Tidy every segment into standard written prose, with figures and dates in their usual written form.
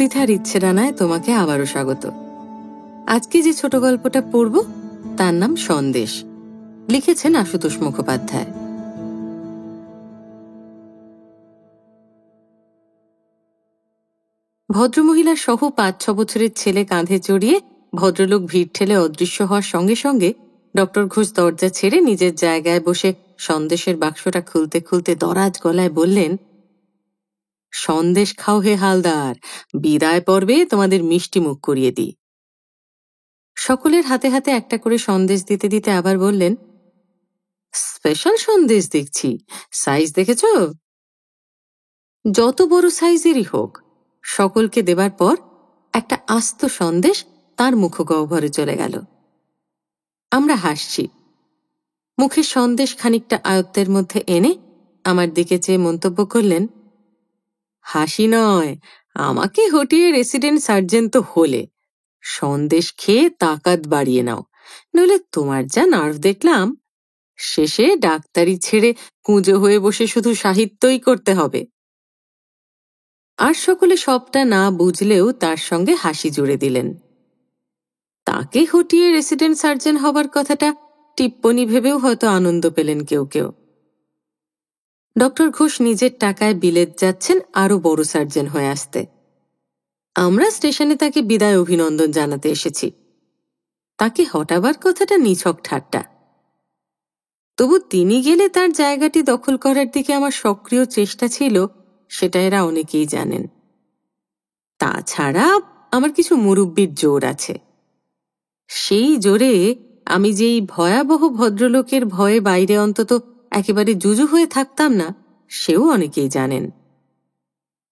বৃথার ইচ্ছে ডানায় তোমাকে আবারও স্বাগত। আজকে যে ছোট গল্পটা পড়ব তার নাম সন্দেশ। লিখেছেন আশুতোষ মুখোপাধ্যায়। ভদ্রমহিলা সহ 5-6 বছরের ছেলে কাঁধে চড়িয়ে ভদ্রলোক ভিড় ঠেলে অদৃশ্য হওয়ার সঙ্গে সঙ্গে ডক্টর ঘোষ দরজা ছেড়ে নিজের জায়গায় বসে সন্দেশের বাক্সটা খুলতে খুলতে দরাজ গলায় বললেন, সন্দেশ খাও হে হালদার, বিদায় পর্বে তোমাদের মিষ্টি মুখ করিয়ে দিই। সকলের হাতে হাতে একটা করে সন্দেশ দিতে দিতে আবার বললেন, স্পেশাল সন্দেশ দেখছি, সাইজ দেখেছ? যত বড় সাইজেরই হোক। সকলকে দেবার পর একটা আস্ত সন্দেশ তার মুখগহ্বরে চলে গেল। আমরা হাসছি। মুখের সন্দেশ খানিকটা আয়ত্তের মধ্যে এনে আমার দিকে চেয়ে মন্তব্য করলেন, হাসি নয়, আমাকে হটিয়ে রেসিডেন্ট সার্জেন্ট তো হলে, সন্দেশ খেয়ে তাকাত বাড়িয়ে নাও, নইলে তোমার যা নার্ভ দেখলাম, শেষে ডাক্তারি ছেড়ে কুঁজো হয়ে বসে শুধু সাহিত্যই করতে হবে। আর সকলে সবটা না বুঝলেও তার সঙ্গে হাসি জুড়ে দিলেন। তাকে হটিয়ে রেসিডেন্ট সার্জন হবার কথাটা টিপ্পনি ভেবেও হয়তো আনন্দ পেলেন কেউ কেউ। ডক্টর ঘোষ নিজের টাকায় বিলেত যাচ্ছেন আরো বড় সার্জন হয়ে আসতে। আমরা স্টেশনে তাকে বিদায় অভিনন্দন জানাতে এসেছি। তাকে হটাবার কথাটা নিছক ঠাট্টা। তবু তিনি গেলে তার জায়গাটি দখল করার দিকে আমার সক্রিয় চেষ্টা ছিল, সেটা এরা অনেকেই জানেন। তাছাড়া আমার কিছু মুরব্বির জোর আছে। সেই জোরে আমি যেই ভয়াবহ ভদ্রলোকের ভয়ে বাইরে অন্তত একেবারে জুজু হয়ে থাকতাম না, সেও অনেকেই জানেন।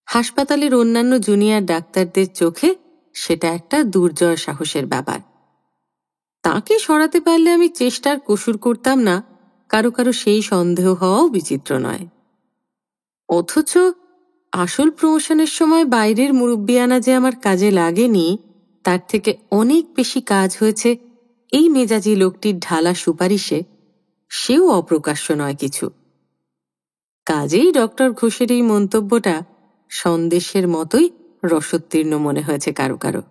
হাসপাতালের অন্যান্য জুনিয়র ডাক্তারদের চোখে সেটা একটা দুর্জয় সাহসের ব্যাপার। তাকে সরাতে পারলে আমি চেষ্টার কসুর করতাম না, কারো কারো সেই সন্দেহ হওয়াও বিচিত্র নয়। অথচ আসল প্রমোশনের সময় বাইরের মুরব্বিয়ানা যে আমার কাজে লাগেনি, তার থেকে অনেক বেশি কাজ হয়েছে এই মেজাজি লোকটির ঢালা সুপারিশে, সেও অপ্রকাশ্য নয় কিছু। কাজেই ডক্টর ঘোষের এই মন্তব্যটা সন্দেশের মতোই রসোত্তীর্ণ মনে হয়েছে কারো কারো।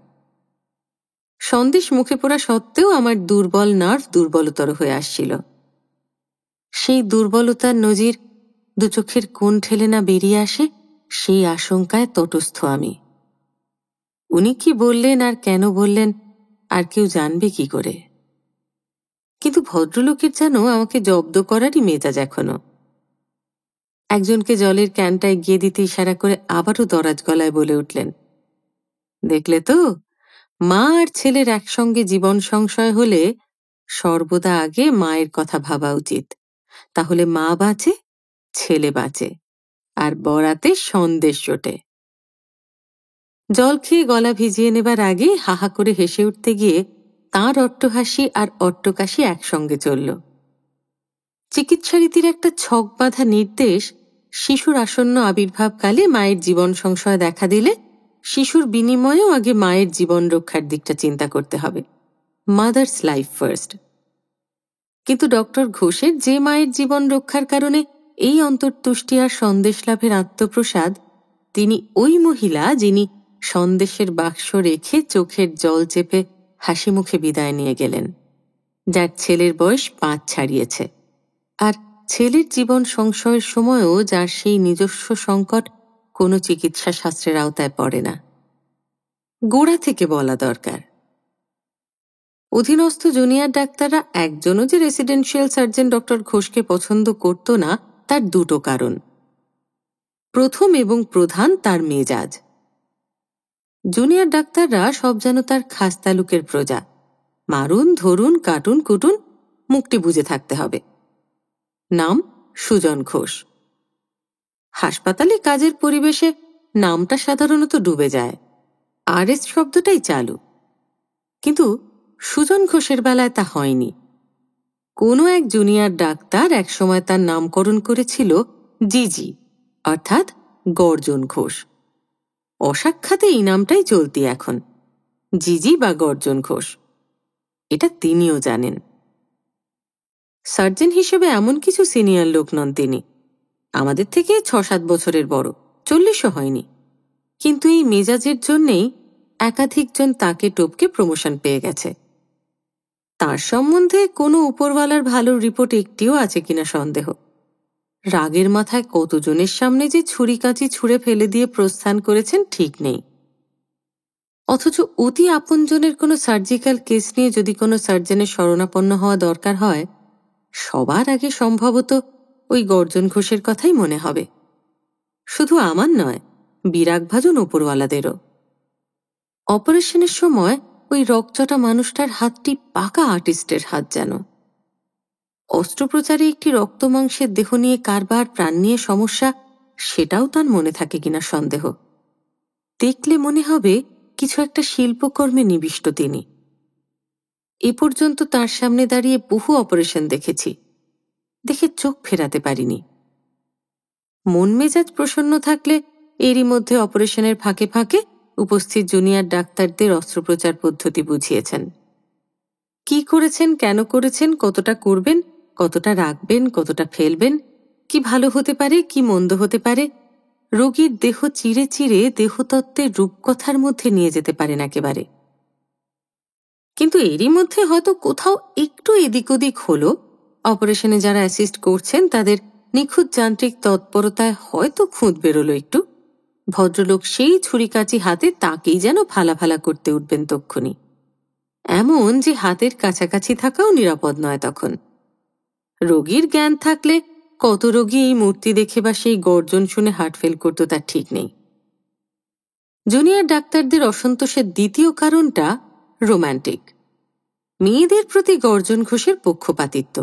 সন্দেশ মুখে পড়া সত্ত্বেও আমার দুর্বল নার্ভ দুর্বলতর হয়ে আসছিল। সেই দুর্বলতার নজির দু চোখের কোণ ঠেলে না বেরিয়ে আসে, সেই আশঙ্কায় তটস্থ আমি। উনি কি বললেন আর কেন বললেন আর কেউ জানবে কি করে? কিন্তু ভদ্রলোকের যেন আমাকে জব্দ করারই মেজাজ এখনো। একজনকে জলের ক্যানটা এগিয়ে দিতে ইশারা করে আবারও দরাজ গলায় বলে উঠলেন, দেখলে তো, মা আর ছেলের একসঙ্গে জীবন সংশয় হলে সর্বদা আগে মায়ের কথা ভাবা উচিত। তাহলে মা বাঁচে, ছেলে বাঁচে, আর বরাতে সন্দেশ জোটে। জল খেয়ে গলা ভিজিয়ে নেবার আগে হাহা করে হেসে উঠতে গিয়ে তাঁর অট্টহাসি আর অট্টকাশি একসঙ্গে চলল। চিকিৎসারীতির একটা ছক বাঁধা নির্দেশ, শিশুর আসন্ন আবির্ভাবকালে মায়ের জীবন সংশয় দেখা দিলে শিশুর বিনিময়েও আগে মায়ের জীবন রক্ষার দিকটা চিন্তা করতে হবে। Mother's life first. কিন্তু ডক্টর ঘোষের যে মায়ের জীবন রক্ষার কারণে এই অন্তর্তুষ্টি আর সন্দেশ লাভের আত্মপ্রসাদ, তিনি ওই মহিলা যিনি সন্দেশের বাক্স রেখে চোখের জল চেপে হাসি মুখে বিদায় নিয়ে গেলেন, যার ছেলের বয়স 5 ছাড়িয়েছে, আর ছেলের জীবন সংশয়ের সময়ও যার সেই নিজস্ব সংকট কোনো চিকিৎসা শাস্ত্রের আওতায় পড়ে না। গোড়া থেকে বলা দরকার। অধীনস্থ জুনিয়র ডাক্তাররা একজনও যে রেসিডেন্সিয়াল সার্জন ডক্টর ঘোষকে পছন্দ করত না, তার দুটো কারণ। প্রথম এবং প্রধান তার মেজাজ। জুনিয়র ডাক্তাররা সব যেন তার খাস তালুকের প্রজা। মারুন ধরুন কাটুন কুটুন, মুখটি বুঝে থাকতে হবে। নাম সুজন ঘোষ। হাসপাতালে কাজের পরিবেশে নামটা সাধারণত ডুবে যায়, আরএস শব্দটাই চালু। কিন্তু সুজন ঘোষের বেলায় তা হয়নি। কোনো এক জুনিয়র ডাক্তার একসময় তার নামকরণ করেছিল জিজি, অর্থাৎ গর্জন ঘোষ। অসাক্ষাতে এই নামটাই চলতি এখন, জিজি বা গর্জন ঘোষ। এটা তিনিও জানেন। সার্জন হিসেবে এমন কিছু সিনিয়র লোক নন তিনি। আমাদের থেকে 6-7 বছরের বড়, 40ও হয়নি। কিন্তু এই মেজাজের জন্যেই একাধিকজন তাকে টপকে প্রমোশন পেয়ে গেছে। তার সম্বন্ধে কোনো উপরওয়ালার ভালো রিপোর্ট একটিও আছে কিনা সন্দেহ। রাগের মাথায় কতজনের সামনে যে ছুরিকাঁচি ছুঁড়ে ফেলে দিয়ে প্রস্থান করেছেন ঠিক নেই। অথচ অতি আপনজনের কোনো সার্জিক্যাল কেস নিয়ে যদি কোনো সার্জনের শরণাপন্ন হওয়া দরকার হয়, সবার আগে সম্ভবত ওই গর্জন ঘোষের কথাই মনে হবে। শুধু আমার নয়, বিরাগভাজন উপরওয়ালাদেরও। অপারেশনের সময় ওই রকচটা মানুষটার হাতটি পাকা আর্টিস্টের হাত যেন। অস্ত্রোপচারে একটি রক্তমাংসের দেহ নিয়ে কারবার, প্রাণ নিয়ে সমস্যা, সেটাও তার মনে থাকে কিনা সন্দেহ। দেখলে মনে হবে কিছু একটা শিল্পকর্মে নিবিষ্ট তিনি। এ পর্যন্ত তার সামনে দাঁড়িয়ে বহু অপারেশন দেখেছি, দেখে চোখ ফেরাতে পারিনি। মন মেজাজ প্রসন্ন থাকলে এরই মধ্যে অপারেশনের ফাঁকে ফাঁকে উপস্থিত জুনিয়র ডাক্তারদের অস্ত্রোপচার পদ্ধতি বুঝিয়েছেন। কি করেছেন, কেন করেছেন, কতটা করবেন, কতটা রাখবেন, কতটা ফেলবেন, কি ভালো হতে পারে, কি মন্দ হতে পারে, রোগীর দেহ চিরে চিরে দেহতত্ত্বের রূপকথার মধ্যে নিয়ে যেতে পারেন একেবারে। কিন্তু এরই মধ্যে হয়তো কোথাও একটু এদিক ওদিক হলো, অপারেশনে যারা অ্যাসিস্ট করছেন তাদের নিখুঁত যান্ত্রিক তৎপরতায় হয়তো খুঁত বেরোলো একটু, ভদ্রলোক সেই ছুরিকাঁচি হাতে তাকেই যেন ফালা করতে উঠবেন তক্ষুনি। এমন যে হাতের কাছাকাছি থাকাও নিরাপদ নয় তখন। রোগীর জ্ঞান থাকলে কত রোগী এই মূর্তি দেখে বা সেই গর্জন শুনে হার্ট ফেল করত তার ঠিক নেই। জুনিয়র ডাক্তারদের অসন্তোষের দ্বিতীয় কারণটা রোম্যান্টিক। মেয়েদের প্রতি গর্জন ঘোষের পক্ষপাতিত্ব।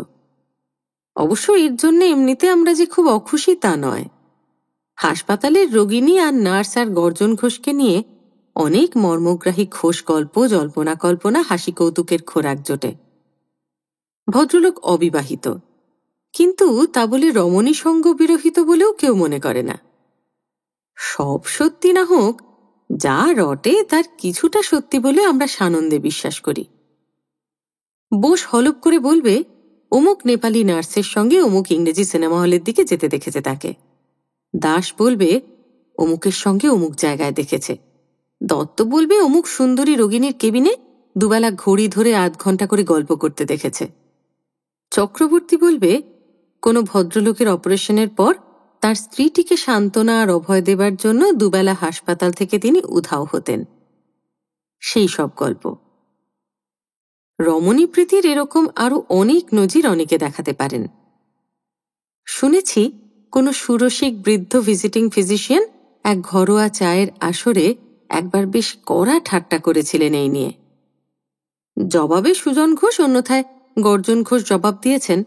অবশ্য এর জন্য এমনিতে আমরা যে খুব অখুশি তা নয়। হাসপাতালের রোগিনী আর নার্স আর গর্জন ঘোষকে নিয়ে অনেক মর্মগ্রাহী ঘোষ গল্প, জল্পনা কল্পনা, হাসি কৌতুকের খোরাক জোটে। ভদ্রলোক অবিবাহিত, কিন্তু তা বলে রমণী সঙ্গ বিরহিত বলেও কেউ মনে করে না। সব সত্যি না হোক, যা রটে তার কিছুটা সত্যি বলে আমরা সানন্দে বিশ্বাস করি। বোস হলপ করে বলবে অমুক নেপালি নার্সের সঙ্গে অমুক ইংরেজি সিনেমা হলের দিকে যেতে দেখেছে তাকে। দাস বলবে অমুকের সঙ্গে অমুক জায়গায় দেখেছে। দত্ত বলবে অমুক সুন্দরী রোগিণীর কেবিনে দুবেলা ঘড়ি ধরে 8 ঘন্টা করে গল্প করতে দেখেছে। চক্রবর্তী বলবে কোনো ভদ্রলোকের অপারেশনের পর তার স্ত্রীটিকে সান্ত্বনা আর অভয় দেবার জন্য দুবেলা হাসপাতাল থেকে তিনি উধাও হতেন। সেই সব গল্প। রমণী প্রীতির এরকম আরো অনেক নজির অনেকে দেখাতে পারেন। শুনেছি কোনো সুরসিক বৃদ্ধ ভিজিটিং ফিজিশিয়ান এক ঘরোয়া চায়ের আসরে একবার বেশ কড়া ঠাট্টা করেছিলেন এই নিয়ে। জবাবে সুজন ঘোষ, অন্যথায় গর্জন ঘোষ জবাব দিয়েছেন,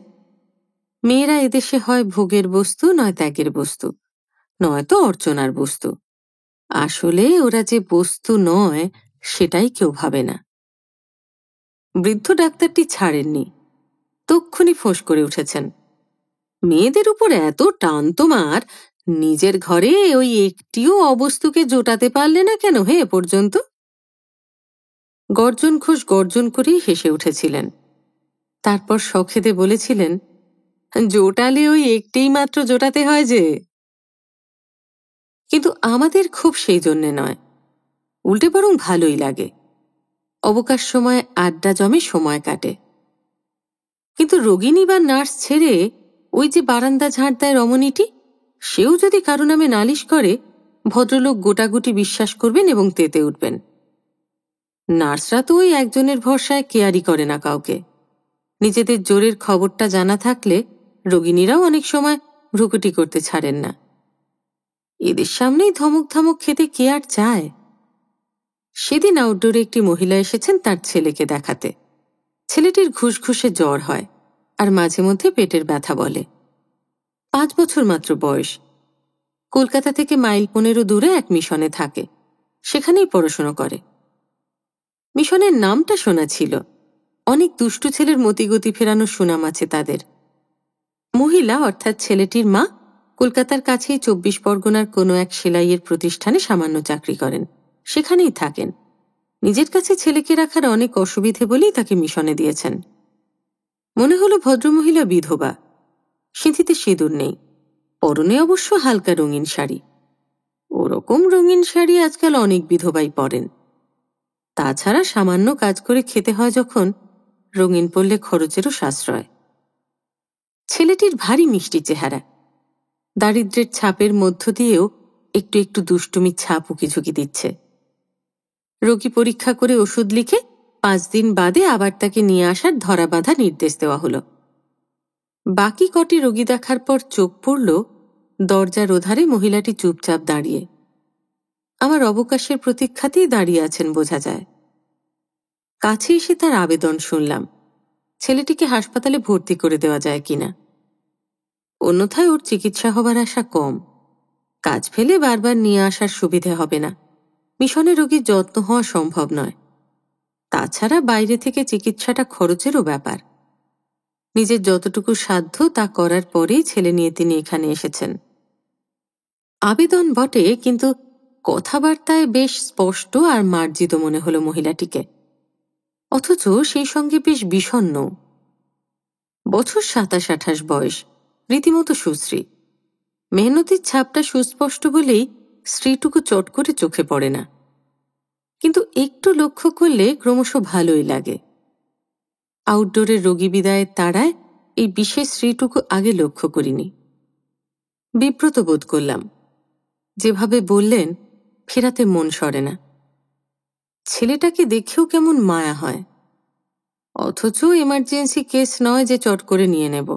মেয়েরা এদেশে হয় ভোগের বস্তু, নয় ত্যাগের বস্তু, নয়তো অর্চনার বস্তু। আসলে ওরা যে বস্তু নয় সেটাই কেউ ভাবে না। বৃদ্ধ ডাক্তারটি ছাড়েননি, তক্ষুনি ফোঁস করে উঠেছেন, মেয়েদের উপর এত টান তোমার, নিজের ঘরে ওই একটিও অবস্তুকে জোটাতে পারলে না কেন হে এ পর্যন্ত? গর্জন ঘোষ গর্জন করেই হেসে উঠেছিলেন। তারপর সখেদে বলেছিলেন, জোটালে ওই একটিই মাত্র জোটাতে হয় যে। কিন্তু আমাদের খুব সেই জন্যে নয়, উল্টে বরং ভালোই লাগে। অবকাশ সময় আড্ডা জমে, সময় কাটে। কিন্তু রোগিণী বা নার্স ছেড়ে ওই যে বারান্দা ঝাঁট দেয় রমণীটি, সেও যদি কারো নামে নালিশ করে, ভদ্রলোক গোটাগুটি বিশ্বাস করবেন এবং তেতে উঠবেন। নার্সরা তো ওই একজনের ভরসায় কেয়ারই করে না কাউকে। নিজেদের জোরের খবরটা জানা থাকলে রোগিণীরাও অনেক সময় ভ্রুকুটি করতে ছাড়েন না। এদের সামনেই ধমক ধমক খেতে কে আর চায়? সেদিন আউটডোরে একটি মহিলা এসেছেন তার ছেলেকে দেখাতে। ছেলেটির ঘুষঘুষে জ্বর হয় আর মাঝে মধ্যে পেটের ব্যথা বলে। 5 বছর মাত্র বয়স। কলকাতা থেকে মাইল 15 দূরে এক মিশনে থাকে, সেখানেই পড়াশোনা করে। মিশনের নামটা শোনা ছিল, অনেক দুষ্টু ছেলের মতিগতি ফেরানোর সুনাম আছে তাদের। মহিলা অর্থাৎ ছেলেটির মা কলকাতার কাছেই 24 পরগনার কোনো এক সেলাইয়ের প্রতিষ্ঠানে সামান্য চাকরি করেন, সেখানেই থাকেন। নিজের কাছে ছেলেকে রাখার অনেক অসুবিধে বলেই তাকে মিশনে দিয়েছেন। মনে হলো ভদ্রমহিলা বিধবা, সিঁথিতে সিঁদুর নেই, পরনে অবশ্য হালকা রঙিন শাড়ি। ওরকম রঙিন শাড়ি আজকাল অনেক বিধবাই পরেন। তাছাড়া সামান্য কাজ করে খেতে হয় যখন, রঙিন পরলে খরচেরও সাশ্রয়। ছেলেটির ভারী মিষ্টি চেহারা, দারিদ্র্যের ছাপের মধ্য দিয়েও একটু একটু দুষ্টুমির ছাপ উকিঝুঁকি দিচ্ছে। রোগী পরীক্ষা করে ওষুধ লিখে 5 দিন বাদে আবার তাকে নিয়ে আসার ধরা বাঁধা নির্দেশ দেওয়া হলো। বাকি কটি রোগী দেখার পর চোখ পড়ল দরজার ওধারে মহিলাটি চুপচাপ দাঁড়িয়ে। আমার অবকাশের প্রতীক্ষাতেই দাঁড়িয়ে আছেন বোঝা যায়। কাছে এসে তার আবেদন শুনলাম, ছেলেটিকে হাসপাতালে ভর্তি করে দেওয়া যায় কিনা। অন্যথায় ওর চিকিৎসা হবার আশা কম। কাজ ফেলে বারবার নিয়ে আসার সুবিধে হবে না। মিশনে রোগীর যত্ন হওয়া সম্ভব নয়। তাছাড়া বাইরে থেকে চিকিৎসাটা খরচেরও ব্যাপার। নিজের যতটুকু সাধ্য তা করার পরেই ছেলে নিয়ে তিনি এখানে এসেছেন। আবেদন বটে, কিন্তু কথাবার্তায় বেশ স্পষ্ট আর মার্জিত মনে হলো মহিলাটিকে। অথচ সেই সঙ্গে বেশ বিষণ্ণ। বছর 27-28 বয়স, রীতিমতো সুশ্রী। মেহনতির ছাপটা সুস্পষ্ট বলেই স্ত্রীটুকু চট করে চোখে পড়ে না, কিন্তু একটু লক্ষ্য করলে ক্রমশ ভালোই লাগে। আউটডোরের রোগী বিদায়ের তাড়ায় এই বিশেষ স্ত্রীটুকু আগে লক্ষ্য করিনি। বিব্রত বোধ করলাম। যেভাবে বললেন, ফেরাতে মন সরে না। ছেলেটাকে দেখেও কেমন মায়া হয়। অথচ এমার্জেন্সি কেস নয় যে চট করে নিয়ে নেব।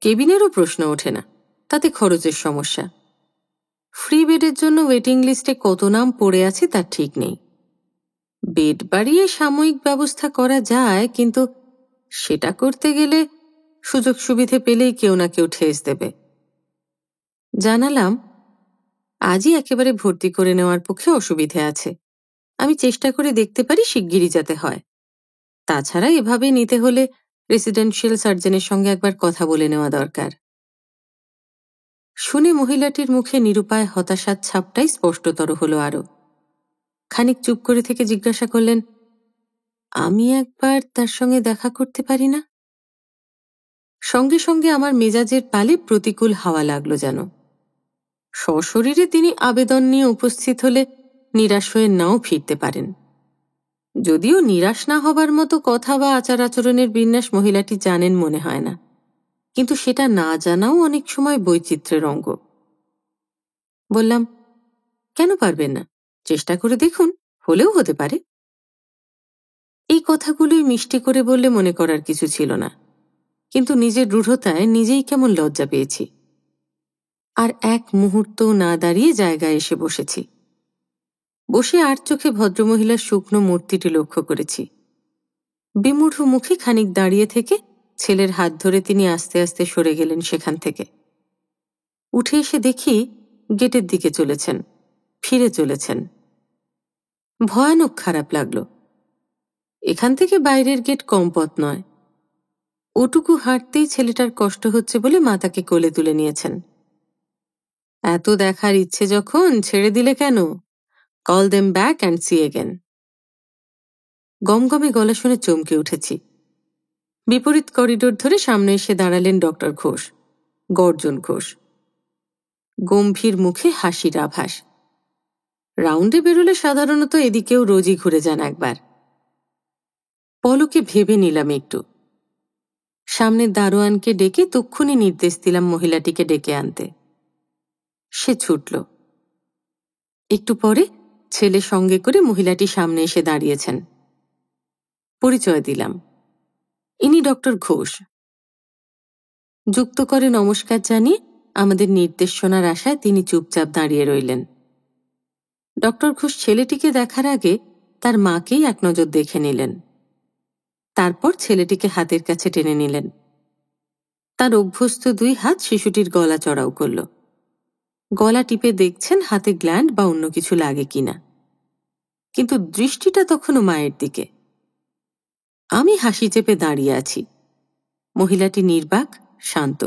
কেবিনেরও প্রশ্ন ওঠে না, তাতে খরচের সমস্যা। ফ্রি বেডের জন্য ওয়েটিং লিস্টে কত নাম পড়ে আছে তার ঠিক নেই। বেড বাড়িয়ে সাময়িক ব্যবস্থা করা যায়, কিন্তু সেটা করতে গেলে সুযোগ সুবিধে পেলেই কেউ না কেউ ঠেস দেবে। জানালাম, আজই একেবারে ভর্তি করে নেওয়ার পক্ষে অসুবিধে আছে। আমি চেষ্টা করে দেখতে পারি শিগগিরই যাতে হয়। তাছাড়া এভাবে নিতে হলে রেসিডেন্সিয়াল সার্জনের সঙ্গে একবার কথা বলে নেওয়া দরকার। শুনে মহিলাটির মুখে নিরুপায় হতাশার ছাপটাই স্পষ্টতর হলো আরো। খানিক চুপ করে থেকে জিজ্ঞাসা করলেন, আমি একবার তার সঙ্গে দেখা করতে পারি না? সঙ্গে সঙ্গে আমার মেজাজের পালে প্রতিকূল হাওয়া লাগলো যেন। সশরীরে তিনি আবেদন নিয়ে উপস্থিত হলে নিরাশ হয়ে নাও ফিরতে পারেন। যদিও নিরাশ না হবার মতো কথা বা আচার আচরণের বিন্যাস মহিলাটি জানেন মনে হয় না, কিন্তু সেটা না জানাও অনেক সময় বৈচিত্র্যের অঙ্গ। বললাম, কেন পারবেন না? চেষ্টা করে দেখুন, হলেও হতে পারে। এই কথাগুলোই মিষ্টি করে বললে মনে করার কিছু ছিল না, কিন্তু নিজের দৃঢ়তায় নিজেই কেমন লজ্জা পেয়েছি। আর এক মুহূর্ত না দাঁড়িয়ে জায়গায় এসে বসেছি। বসে আর চোখে ভদ্রমহিলার শুকনো মূর্তিটি লক্ষ্য করেছি। বিমূঢ় মুখে খানিক দাঁড়িয়ে থেকে ছেলের হাত ধরে তিনি আস্তে আস্তে সরে গেলেন সেখান থেকে। উঠে এসে দেখি গেটের দিকে চলেছেন, ফিরে চলেছেন। ভয়ানক খারাপ লাগলো। এখান থেকে বাইরের গেট কম পথ নয়। ওটুকু হাঁটতেই ছেলেটার কষ্ট হচ্ছে বলে মা তাকে কোলে তুলে নিয়েছেন। এত দেখার ইচ্ছে যখন ছেড়ে দিলে কেন? Call them back and see again. গমগমে গলা শুনে চমকে উঠেছি। বিপরীত করিডোর ধরে সামনে এসে দাঁড়ালেন ডক্টর ঘোষ, গর্জন ঘোষ। গম্ভীর মুখে হাসির আভাস। রাউন্ডে বেরোলে সাধারণত এদিকেও রোজই ঘুরে যান একবার। পলকে ভেবে নিলাম একটু। সামনের দারোয়ানকে ডেকে তক্ষুনি নির্দেশ দিলাম মহিলাটিকে ডেকে আনতে। সে ছুটল। একটু পরে ছেলে সঙ্গে করে মহিলাটি সামনে এসে দাঁড়িয়েছেন। পরিচয় দিলাম, ইনি ডক্টর ঘোষ। যুক্ত করে নমস্কার জানিয়ে আমাদের নির্দেশ শোনার আশায় তিনি চুপচাপ দাঁড়িয়ে রইলেন। ডক্টর ঘোষ ছেলেটিকে দেখার আগে তার মাকেই এক নজর দেখে নিলেন। তারপর ছেলেটিকে হাতের কাছে টেনে নিলেন। তার অভ্যস্ত 2 হাত শিশুটির গলা চড়াও করল। গলা টিপে দেখছেন হাতে গ্ল্যান্ড বা অন্য কিছু লাগে কিনা, কিন্তু দৃষ্টিটা তখনও মায়ের দিকে। আমি হাসি চেপে দাঁড়িয়ে আছি। মহিলাটি নির্বাক, শান্ত।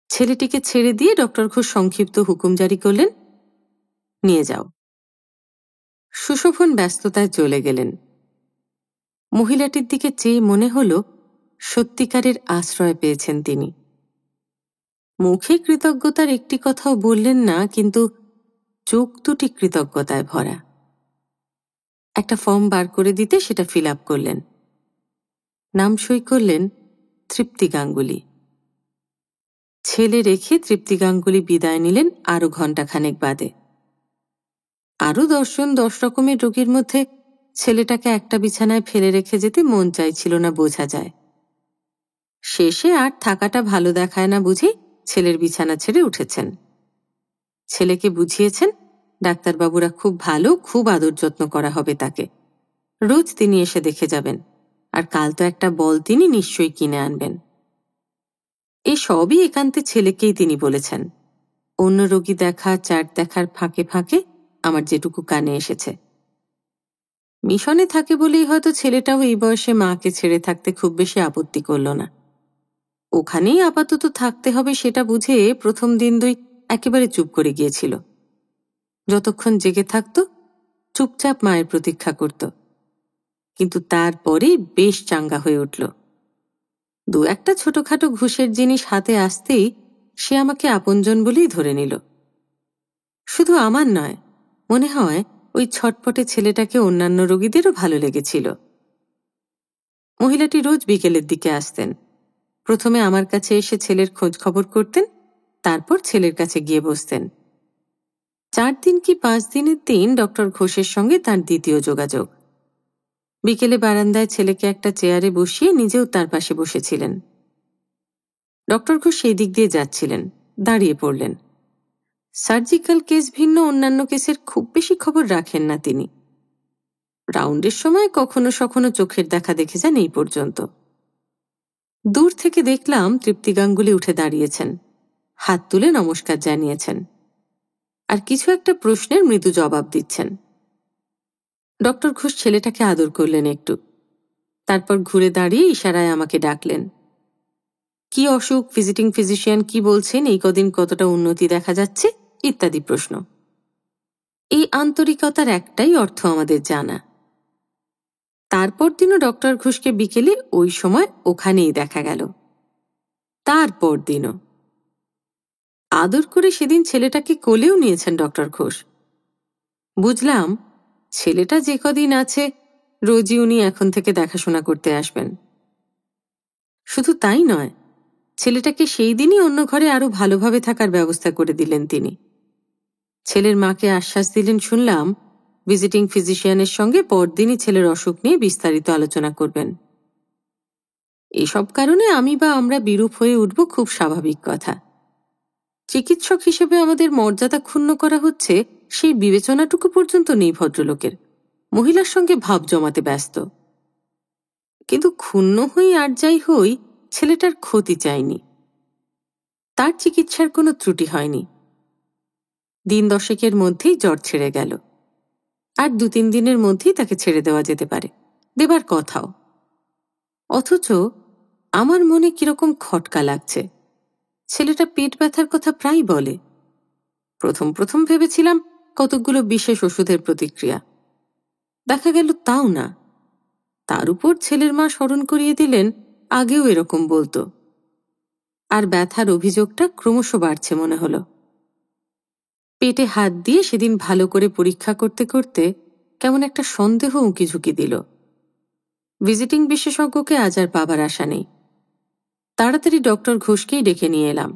ছেলেটিকে ছেড়ে দিয়ে ডক্টর ঘোষ সংক্ষিপ্ত হুকুম জারি করলেন, নিয়ে যাও। সুশোভন ব্যস্ততায় চলে গেলেন। মহিলাটির দিকে চেয়ে মনে হলো সত্যিকারের আশ্রয় পেয়েছেন তিনি। মুখে কৃতজ্ঞতার একটি কথাও বললেন না, কিন্তু চোখ দুটি কৃতজ্ঞতায় ভরা। একটা ফর্ম বার করে দিতে সেটা ফিল আপ করলেন। নাম সই করলেন তৃপ্তি গাঙ্গুলি। ছেলে রেখে তৃপ্তি গাঙ্গুলি বিদায় নিলেন আরো ঘণ্টাখানেক বাদে। আরো 10 জন 10 রকমের রোগীর মধ্যে ছেলেটাকে একটা বিছানায় ফেলে রেখে যেতে মন চাইছিল না, বোঝা যায়। শেষে আর থাকাটা ভালো দেখায় না বুঝে ছেলের বিছানা ছেড়ে উঠেছেন। ছেলেকে বুঝিয়েছেন ডাক্তারবাবুরা খুব ভালো, খুব আদর যত্ন করা হবে তাকে। রোজ তিনি এসে দেখে যাবেন, আর কাল তো একটা বল তিনি নিশ্চয়ই কিনে আনবেন। এই সবই একান্তে ছেলেকেই তিনি বলেছেন। অন্য রোগী দেখা, চার্ট দেখার ফাঁকে ফাঁকে আমার যেটুকু কানে এসেছে। মিশনে থাকে বলেই হয়তো ছেলেটাও এই বয়সে মাকে ছেড়ে থাকতে খুব বেশি আপত্তি করল না। ওখানেই আপাতত থাকতে হবে সেটা বুঝে প্রথম দিন 2 একেবারে চুপ করে গিয়েছিল। যতক্ষণ জেগে থাকত চুপচাপ মায়ের প্রতীক্ষা করত, কিন্তু তারপরে বেশ চাঙ্গা হয়ে উঠল। 2-1টা ছোটখাটো ঘুষের জিনিস হাতে আসতেই সে আমাকে আপনজন বলেই ধরে নিল। শুধু আমার নয়, মনে হয় ওই ছটপটে ছেলেটাকে অন্যান্য রোগীদেরও ভালো লেগেছিল। মহিলাটি রোজ বিকেলের দিকে আসতেন। প্রথমে আমার কাছে এসে ছেলের খোঁজ খবর করতেন, তারপর ছেলের কাছে গিয়ে বসতেন। 4 দিন কি 5 দিনের দিন ডক্টর ঘোষের সঙ্গে তার দ্বিতীয় যোগাযোগ। বিকেলে বারান্দায় ছেলেকে একটা চেয়ারে বসিয়ে নিজেও তার পাশে বসেছিলেন। ডক্টর ঘোষ সেই দিক দিয়ে যাচ্ছিলেন, দাঁড়িয়ে পড়লেন। সার্জিক্যাল কেস ভিন্ন অন্যান্য কেসের খুব বেশি খবর রাখেন না তিনি। রাউন্ডের সময় কখনো সখনো চোখের দেখা দেখে যান এই পর্যন্ত। দূর থেকে দেখলাম তৃপ্তি গাঙ্গুলি উঠে দাঁড়িয়েছেন, হাত তুলে নমস্কার জানিয়েছেন, আর কিছু একটা প্রশ্নের মৃদু জবাব দিচ্ছেন। ডক্টর ঘোষ ছেলেটাকে আদর করলেন একটু, তারপর ঘুরে দাঁড়িয়ে ইশারায় আমাকে ডাকলেন। কি অসুখ, ভিজিটিং ফিজিশিয়ান কি বলছেন, এই কদিন কতটা উন্নতি দেখা যাচ্ছে, ইত্যাদি প্রশ্ন। এই আন্তরিকতার একটাই অর্থ আমাদের জানা। তারপর দিনও ডক্টর ঘোষকে বিকেলে ওই সময় ওখানেই দেখা গেল। তারপর দিনও আদর করে সেদিন ছেলেটাকে কোলেও নিয়েছেন ডক্টর ঘোষ। বুঝলাম ছেলেটা যে কদিন আছে রোজই উনি এখন থেকে দেখাশোনা করতে আসবেন। শুধু তাই নয়, ছেলেটাকে সেই দিনই অন্য ঘরে আরো ভালোভাবে থাকার ব্যবস্থা করে দিলেন তিনি। ছেলের মাকে আশ্বাস দিলেন শুনলাম ভিজিটিং ফিজিশিয়ানের সঙ্গে পরদিনই ছেলের অসুখ নিয়ে বিস্তারিত আলোচনা করবেন। এসব কারণে আমি বা আমরা বিরূপ হয়ে উঠব খুব স্বাভাবিক কথা। চিকিৎসক হিসেবে আমাদের মর্যাদা ক্ষুণ্ণ করা হচ্ছে সেই বিবেচনাটুকু পর্যন্ত নেই ভদ্রলোকের। মহিলার সঙ্গে ভাব জমাতে ব্যস্ত। কিন্তু ক্ষুণ্ণ হই আর যাই হই, ছেলেটার ক্ষতি চাইনি। তার চিকিৎসার কোনো ত্রুটি হয়নি। দিন 10 মধ্যেই জ্বর ছেড়ে গেল, আর 2-3 দিনের মধ্যেই তাকে ছেড়ে দেওয়া যেতে পারে, দেবার কথাও। অথচ আমার মনে কিরকম খটকা লাগছে। ছেলেটা পেট ব্যথার কথা প্রায় বলে। প্রথম প্রথম ভেবেছিলাম কতকগুলো বিশেষ ওষুধের প্রতিক্রিয়া, দেখা গেল তাও না। তার উপর ছেলের মা স্মরণ করিয়ে দিলেন আগেও এরকম বলতো, আর ব্যথার অভিযোগটা ক্রমশ বাড়ছে মনে হলো। পেটে হাত দিয়ে সেদিন ভালো করে পরীক্ষা করতে করতে কেমন একটা সন্দেহ উঁকি ঝুঁকি দিল। ভিজিটিং বিশেষজ্ঞকে আজ আর পাবার আশা নেই। তাড়াতাড়ি ডক্টর ঘোষকেই ডেকে নিয়ে এলাম।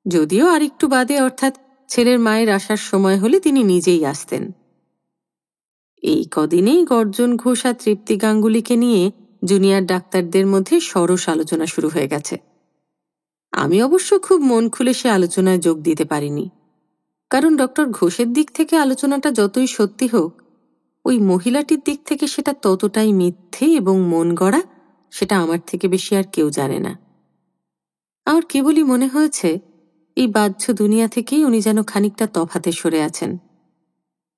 যদিও আর একটু বাদে, অর্থাৎ ছেলের মায়ের আসার সময় হলে তিনি নিজেই আসতেন। এই কদিনেই গর্জন ঘোষ আর তৃপ্তি গাঙ্গুলিকে নিয়ে জুনিয়র ডাক্তারদের মধ্যে সরস আলোচনা শুরু হয়ে গেছে। আমি অবশ্য খুব মন খুলে সে আলোচনায় যোগ দিতে পারিনি, কারণ ডক্টর ঘোষের দিক থেকে আলোচনাটা যতই সত্যি হোক, ওই মহিলাটির দিক থেকে সেটা ততটাই মিথ্যে এবং মন গড়া, সেটা আমার থেকে বেশি আর কেউ জানে না। আমার কেবলই মনে হয়েছে এই বাহ্য দুনিয়া থেকেই উনি যেন খানিকটা তফাতে সরে আছেন।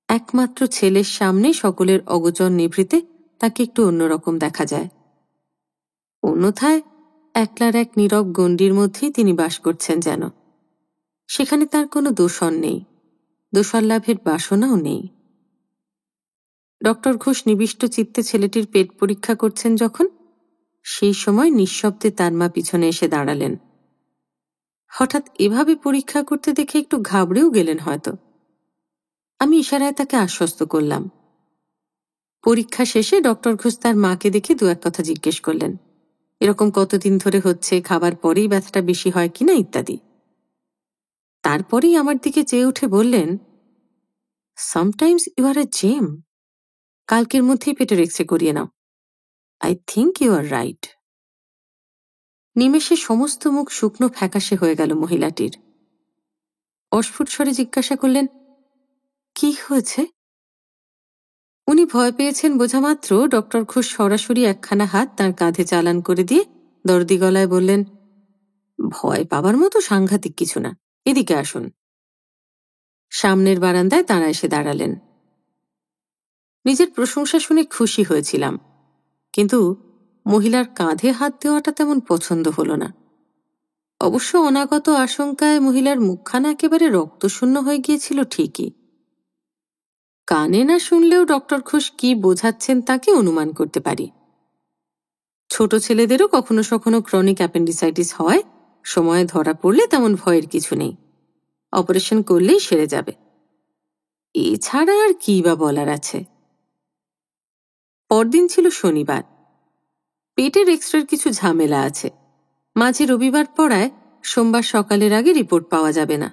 একমাত্র ছেলের সামনে সকলের অগোচর নিভৃতে তাকে একটু অন্যরকম দেখা যায়। অন্যথায় একলার এক নীরব গণ্ডির মধ্যেই তিনি বাস করছেন যেন। সেখানে তার কোনো দোষণ নেই, দোষর লাভের বাসনাও নেই। ডক্টর ঘোষ নিবিষ্ট চিত্তে ছেলেটির পেট পরীক্ষা করছেন যখন, সেই সময় নিঃশব্দে তার মা পিছনে এসে দাঁড়ালেন। হঠাৎ এভাবে পরীক্ষা করতে দেখে একটু ঘাবড়েও গেলেন হয়তো। আমি ইশারায় তাকে আশ্বস্ত করলাম। পরীক্ষা শেষে ডক্টর ঘোষ তার মাকে দেখে দু এক কথা জিজ্ঞেস করলেন, এরকম কতদিন ধরে হচ্ছে, খাবার পরেই ব্যথাটা বেশি হয় কিনা ইত্যাদি। তারপরেই আমার দিকে চেয়ে উঠে বললেন, সামটাইমস ইউ আর এ জেম। কালকের মধ্যেই পেটের এক্সরে করিয়ে নাও। I think you are right. নিমেষে সমস্ত মুখ শুকনো ফ্যাকাশে হয়ে গেল মহিলাটির। অস্ফুট স্বরে জিজ্ঞাসা করলেন, কি হয়েছে? উনি ভয় পেয়েছেন বোঝা মাত্র ডক্টর ঘোষ সরাসরি একখানা হাত তাঁর কাঁধে চালান করে দিয়ে দরদি গলায় বললেন, ভয় পাবার মতো সাংঘাতিক কিছু না, এদিকে আসুন। সামনের বারান্দায় তাঁরা এসে দাঁড়ালেন। নিজের প্রশংসা শুনে খুশি হয়েছিলাম, কিন্তু মহিলার কাঁধে হাত দেওয়াটা তেমন পছন্দ হল না। অবশ্য অনাগত আশঙ্কায় মহিলার মুখখানা একেবারে রক্তশূন্য হয়ে গিয়েছিল ঠিকই। কানে না শুনলেও ডক্টর ঘোষ কি বোঝাচ্ছেন তাকে অনুমান করতে পারি। ছোট ছেলেদেরও কখনো কখনো ক্রনিক অ্যাপেন্ডিসাইটিস হয়, সময়ে ধরা পড়লে তেমন ভয়ের কিছু নেই, অপারেশন করলেই সেরে যাবে। এছাড়া আর কি বা বলার আছে। পরদিন ছিল শনিবার। পেটের এক্সরের কিছু ঝামেলা আছে, মাঝে রবিবার পড়ায় সোমবার সকালের আগে রিপোর্ট পাওয়া যাবে না।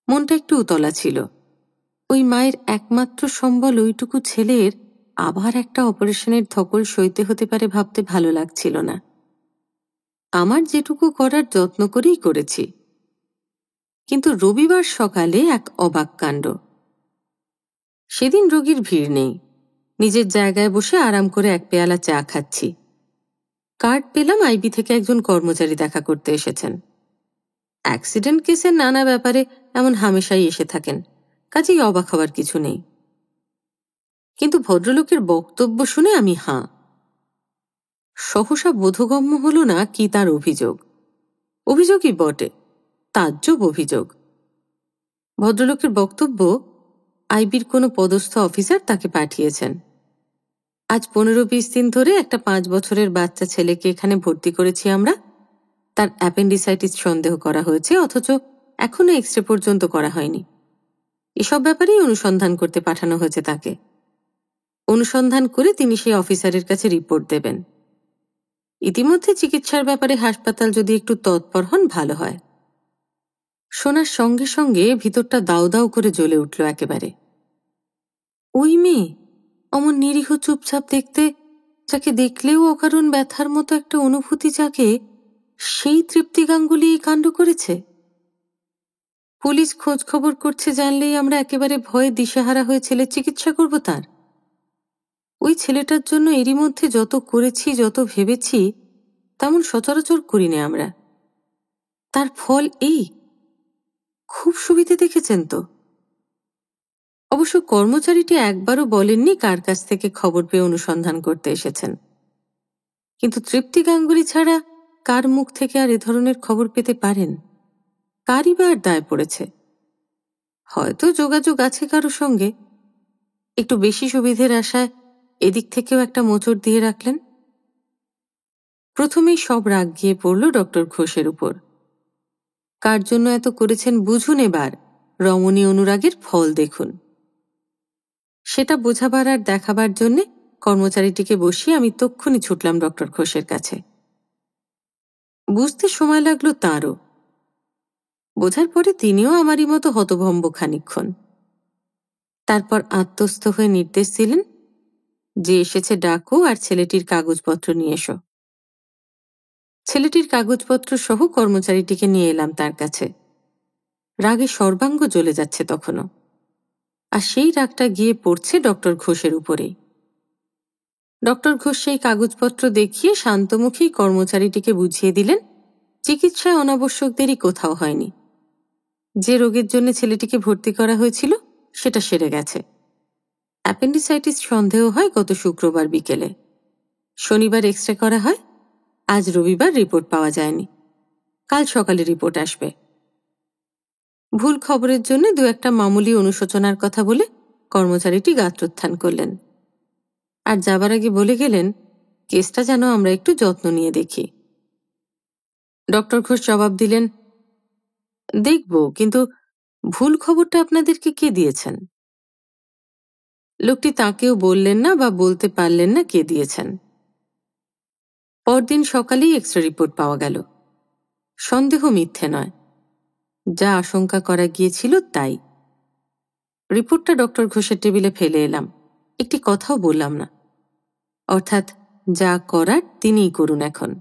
মনটা একটু উতলা ছিল। ওই মায়ের একমাত্র সম্বল ওইটুকু ছেলের আবার একটা অপারেশনের ধকল সইতে হতে পারে ভাবতে ভালো লাগছিল না। আমার যেটুকু করার যত্ন করেই করেছি, কিন্তু রবিবার সকালে এক অবাক কাণ্ড। সেদিন রোগীর ভিড় নেই, নিজের জায়গায় বসে আরাম করে এক পেয়ালা চা খাচ্ছি। কার্ড পেলাম আইবি থেকে একজন কর্মচারী দেখা করতে এসেছেন। অ্যাক্সিডেন্ট কেসের নানা ব্যাপারে এমন হামেশাই এসে থাকেন, কাজেই অবাক হবার কিছু নেই। কিন্তু ভদ্রলোকের বক্তব্য শুনে আমি হাঁ। সহসা বোধগম্য হল না কি তার অভিযোগ। অভিযোগই বটে, তাজ্জব অভিযোগ। ভদ্রলোকের বক্তব্য, আইবির কোনো পদস্থ অফিসার তাকে পাঠিয়েছেন। আজ 15-20 দিন ধরে একটা 5 বছরের বাচ্চা ছেলেকে এখানে ভর্তি করেছি আমরা। তার অ্যাপেন্ডিসাইটিস সন্দেহ করা হয়েছে, অথচ এখনো এক্সরে পর্যন্ত করা হয়নি। এসব ব্যাপারেই অনুসন্ধান করতে পাঠানো হয়েছে তাকে। অনুসন্ধান করে তিনি সেই অফিসারের কাছে রিপোর্ট দেবেন। ইতিমধ্যে চিকিৎসার ব্যাপারে হাসপাতাল যদি একটু তৎপর হন ভালো হয়। শোনার সঙ্গে সঙ্গে ভিতরটা দাউ দাউ করে জ্বলে উঠল একেবারে। ওই মেয়ে, অমন নিরীহ চুপচাপ দেখতে, যাকে দেখলেও অকারণ ব্যথার মতো একটা অনুভূতি জাগে, সেই তৃপ্তি গাঙ্গুলি এই কাণ্ড করেছে। পুলিশ খোঁজ খবর করছে জানলেই আমরা একেবারে ভয়ে দিশেহারা হয়ে ছেলের চিকিৎসা করব তার। ওই ছেলেটার জন্য এরই মধ্যে যত করেছি, যত ভেবেছি, তেমন সচরাচর করিনি আমরা। তার ফল এই। খুব সুবিধে দেখেছেন তো। অবশ্য কর্মচারীটি একবারও বলেননি কার কাছ থেকে খবর পেয়ে অনুসন্ধান করতে এসেছেন। কিন্তু তৃপ্তি গাঙ্গুলি ছাড়া কার মুখ থেকে আর এ ধরনের খবর পেতে পারেন? কারই বা আর দায় পড়েছে? হয়তো যোগাযোগ আছে কারো সঙ্গে। একটু বেশি সুবিধের আশায় এদিক থেকেও একটা মোচড় দিয়ে রাখলেন। প্রথমেই সব রাগ গিয়ে পড়ল ডক্টর ঘোষের উপর। কার জন্য এত করেছেন বুঝুন, এবার রমণী অনুরাগের ফল দেখুন। সেটা বোঝাবার আর দেখাবার জন্যে কর্মচারীটিকে বসিয়ে আমি তক্ষুনি ছুটলাম ডক্টর ঘোষের কাছে। বুঝতে সময় লাগলো তাঁরও। বোঝার পরে তিনিও আমারই মতো হতভম্ব খানিকক্ষণ। তারপর আত্মস্থ হয়ে নির্দেশ দিলেন, যে এসেছে ডাকো আর ছেলেটির কাগজপত্র নিয়ে এসো। ছেলেটির কাগজপত্র সহ কর্মচারীটিকে নিয়ে এলাম তার কাছে। রাগে সর্বাঙ্গ জ্বলে যাচ্ছে তখনও, আর সেই রাগটা গিয়ে পড়ছে ডক্টর ঘোষের উপরেই। ডক্টর ঘোষ সেই কাগজপত্র দেখিয়ে শান্তমুখেই কর্মচারীটিকে বুঝিয়ে দিলেন, চিকিৎসায় অনাবশ্যক দেরি কোথাও হয়নি। যে রোগের জন্য ছেলেটিকে ভর্তি করা হয়েছিল সেটা সেরে গেছে। অ্যাপেন্ডিসাইটিস সন্দেহ হয় গত শুক্রবার বিকেলে। শনিবার এক্সরে করা হয়, আজ রবিবার রিপোর্ট পাওয়া যায়নি। কাল সকালে রিপোর্ট আসবে। ভুল খবরের জন্য দু একটা মামুলি অনুশোচনার কথা বলে কর্মচারীটি গাত্রোত্থান করলেন, আর যাবার আগে বলে গেলেন, কেসটা যেন আমরা একটু যত্ন নিয়ে দেখি। ডক্টর ঘোষ জবাব দিলেন, দেখব, কিন্তু ভুল খবরটা আপনাদেরকে কে দিয়েছেন? লোকটি তাকেও বললেন না বা বলতে পারলেন না কে দিয়েছেন। পরদিন সকালেই এক্স-রে রিপোর্ট পাওয়া গেল। সন্দেহ মিথ্যে নয়, যা আশঙ্কা করা গিয়েছিল তাই। রিপোর্টটা ডক্টর ঘোষের টেবিলে ফেলে এলাম, একটি কথাও বললাম না। অর্থাৎ যা করার তিনিই করুন এখন।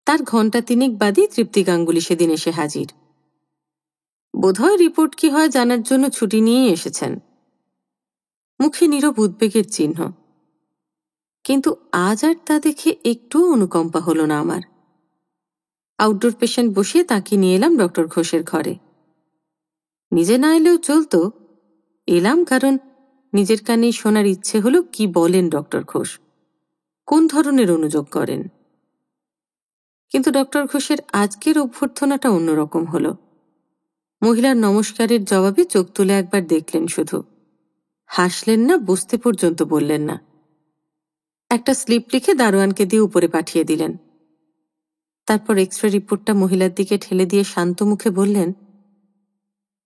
তার ঘণ্টা তিনেক বাদই তৃপ্তি গাঙ্গুলি সেদিন এসে হাজির। বোধহয় রিপোর্ট কি হয় জানার জন্য ছুটি নিয়েই এসেছেন। মুখে নীরব উদ্বেগের চিহ্ন, কিন্তু আজ আর তা দেখে একটুও অনুকম্পা হলো না আমার। আউটডোর পেশেন্ট বসিয়ে তাকে নিয়ে এলাম ডক্টর ঘোষের ঘরে। নিজে না এলেও চলতো, এলাম কারণ নিজের কানেই শোনার ইচ্ছে হলো কি বলেন ডক্টর ঘোষ, কোন ধরনের অনুযোগ করেন। কিন্তু ডক্টর ঘোষের আজকের অভ্যর্থনাটা অন্যরকম হলো। মহিলার নমস্কারের জবাবে চোখ তুলে একবার দেখলেন শুধু, হাসলেন না, বসতে পর্যন্ত বললেন না। একটা স্লিপ লিখে দারোয়ানকে দিয়ে উপরে পাঠিয়ে দিলেন। তারপর এক্স-রে রিপোর্টটা মহিলার দিকে ঠেলে দিয়ে শান্ত মুখে বললেন,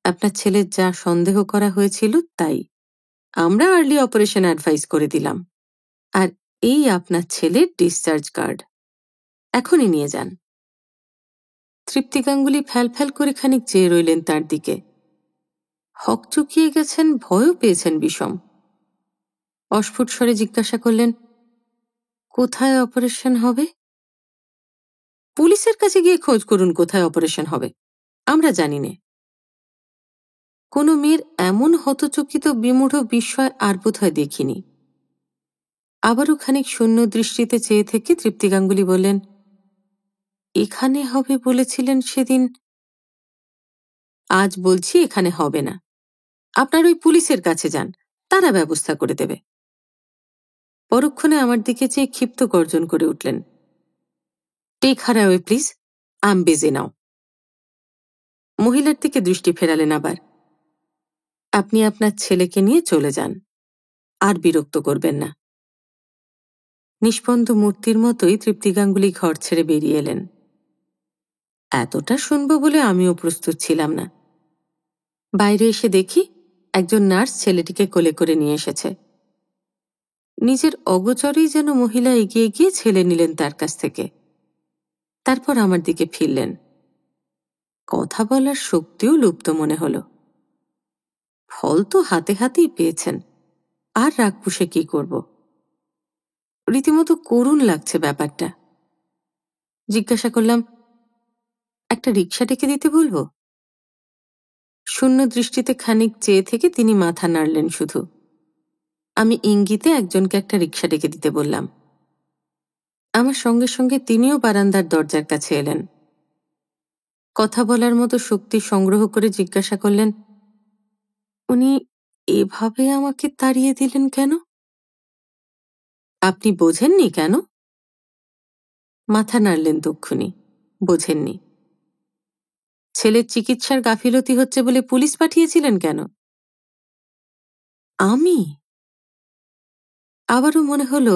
আপনার ছেলের যা সন্দেহ করা হয়েছিল তাই। আমরা আর্লি অপারেশন অ্যাডভাইস করে দিলাম। আর এই আপনার ছেলের ডিসচার্জ কার্ড, এখনই নিয়ে যান। তৃপ্তি গাঙ্গুলি ফ্যাল করে খানিক চেয়ে রইলেন তার দিকে। হকচকিয়ে গেছেন, ভয়ও পেয়েছেন বিষম। অস্ফুট স্বরে জিজ্ঞাসা করলেন, কোথায় অপারেশন হবে? পুলিশের কাছে গিয়ে খোঁজ করুন কোথায় অপারেশন হবে, আমরা জানি নে। কোনো মেয়ের এমন হতচকিত বিমূঢ় বিস্ময় আর বোধহয় দেখিনি। আবারও খানিক শূন্য দৃষ্টিতে চেয়ে থেকে তৃপ্তি গাঙ্গুলি বললেন, এখানে হবে বলেছিলেন সেদিন। আজ বলছি এখানে হবে না, আপনার ওই পুলিশের কাছে যান, তারা ব্যবস্থা করে দেবে। পরক্ষণে আমার দিকে চেয়ে ক্ষিপ্ত গর্জন করে উঠলেন, take her away please, I am busy now. মহিলার দিকে দৃষ্টি ফেরালেন আবার, আপনি আপনার ছেলেকে নিয়ে চলে যান, আর বিরক্ত করবেন না। নিষ্পন্দ মূর্তির মতোই তৃপ্তি গাঙ্গুলি ঘর ছেড়ে বেরিয়ে এলেন। এতটা শুনব বলে আমিও প্রস্তুত ছিলাম না। বাইরে এসে দেখি একজন নার্স ছেলেটিকে কোলে করে নিয়ে এসেছে। নিজের অগোচরেই যেন মহিলা এগিয়ে গিয়ে ছেলে নিলেন তার কাছ থেকে। তারপর আমার দিকে ফিরলেন। কথা বলার শক্তিও লুপ্ত মনে হলো। ফল তো হাতে হাতেই পেয়েছেন, আর রাগ পুষে কি করব? রীতিমতো করুণ লাগছে ব্যাপারটা। জিজ্ঞাসা করলাম, একটা রিক্সা ডেকে দিতে বলবো? শূন্য দৃষ্টিতে খানিক চেয়ে থেকে তিনি মাথা নাড়লেন শুধু। আমি ইঙ্গিতে একজনকে একটা রিক্সা ডেকে দিতে বললাম। আমার সঙ্গে সঙ্গে তিনিও বারান্দার দরজার কাছে এলেন। কথা বলার মতো শক্তি সংগ্রহ করে জিজ্ঞাসা করলেন, উনি এভাবে আমাকে তাড়িয়ে দিলেন কেন? আপনি বোঝেননি কেন? মাথা নাড়লেন তক্ষুনি, বোঝেননি। ছেলের চিকিৎসার গাফিলতি হচ্ছে বলে পুলিশ পাঠিয়েছিলেন কেন? আমি? আবারও মনে হলো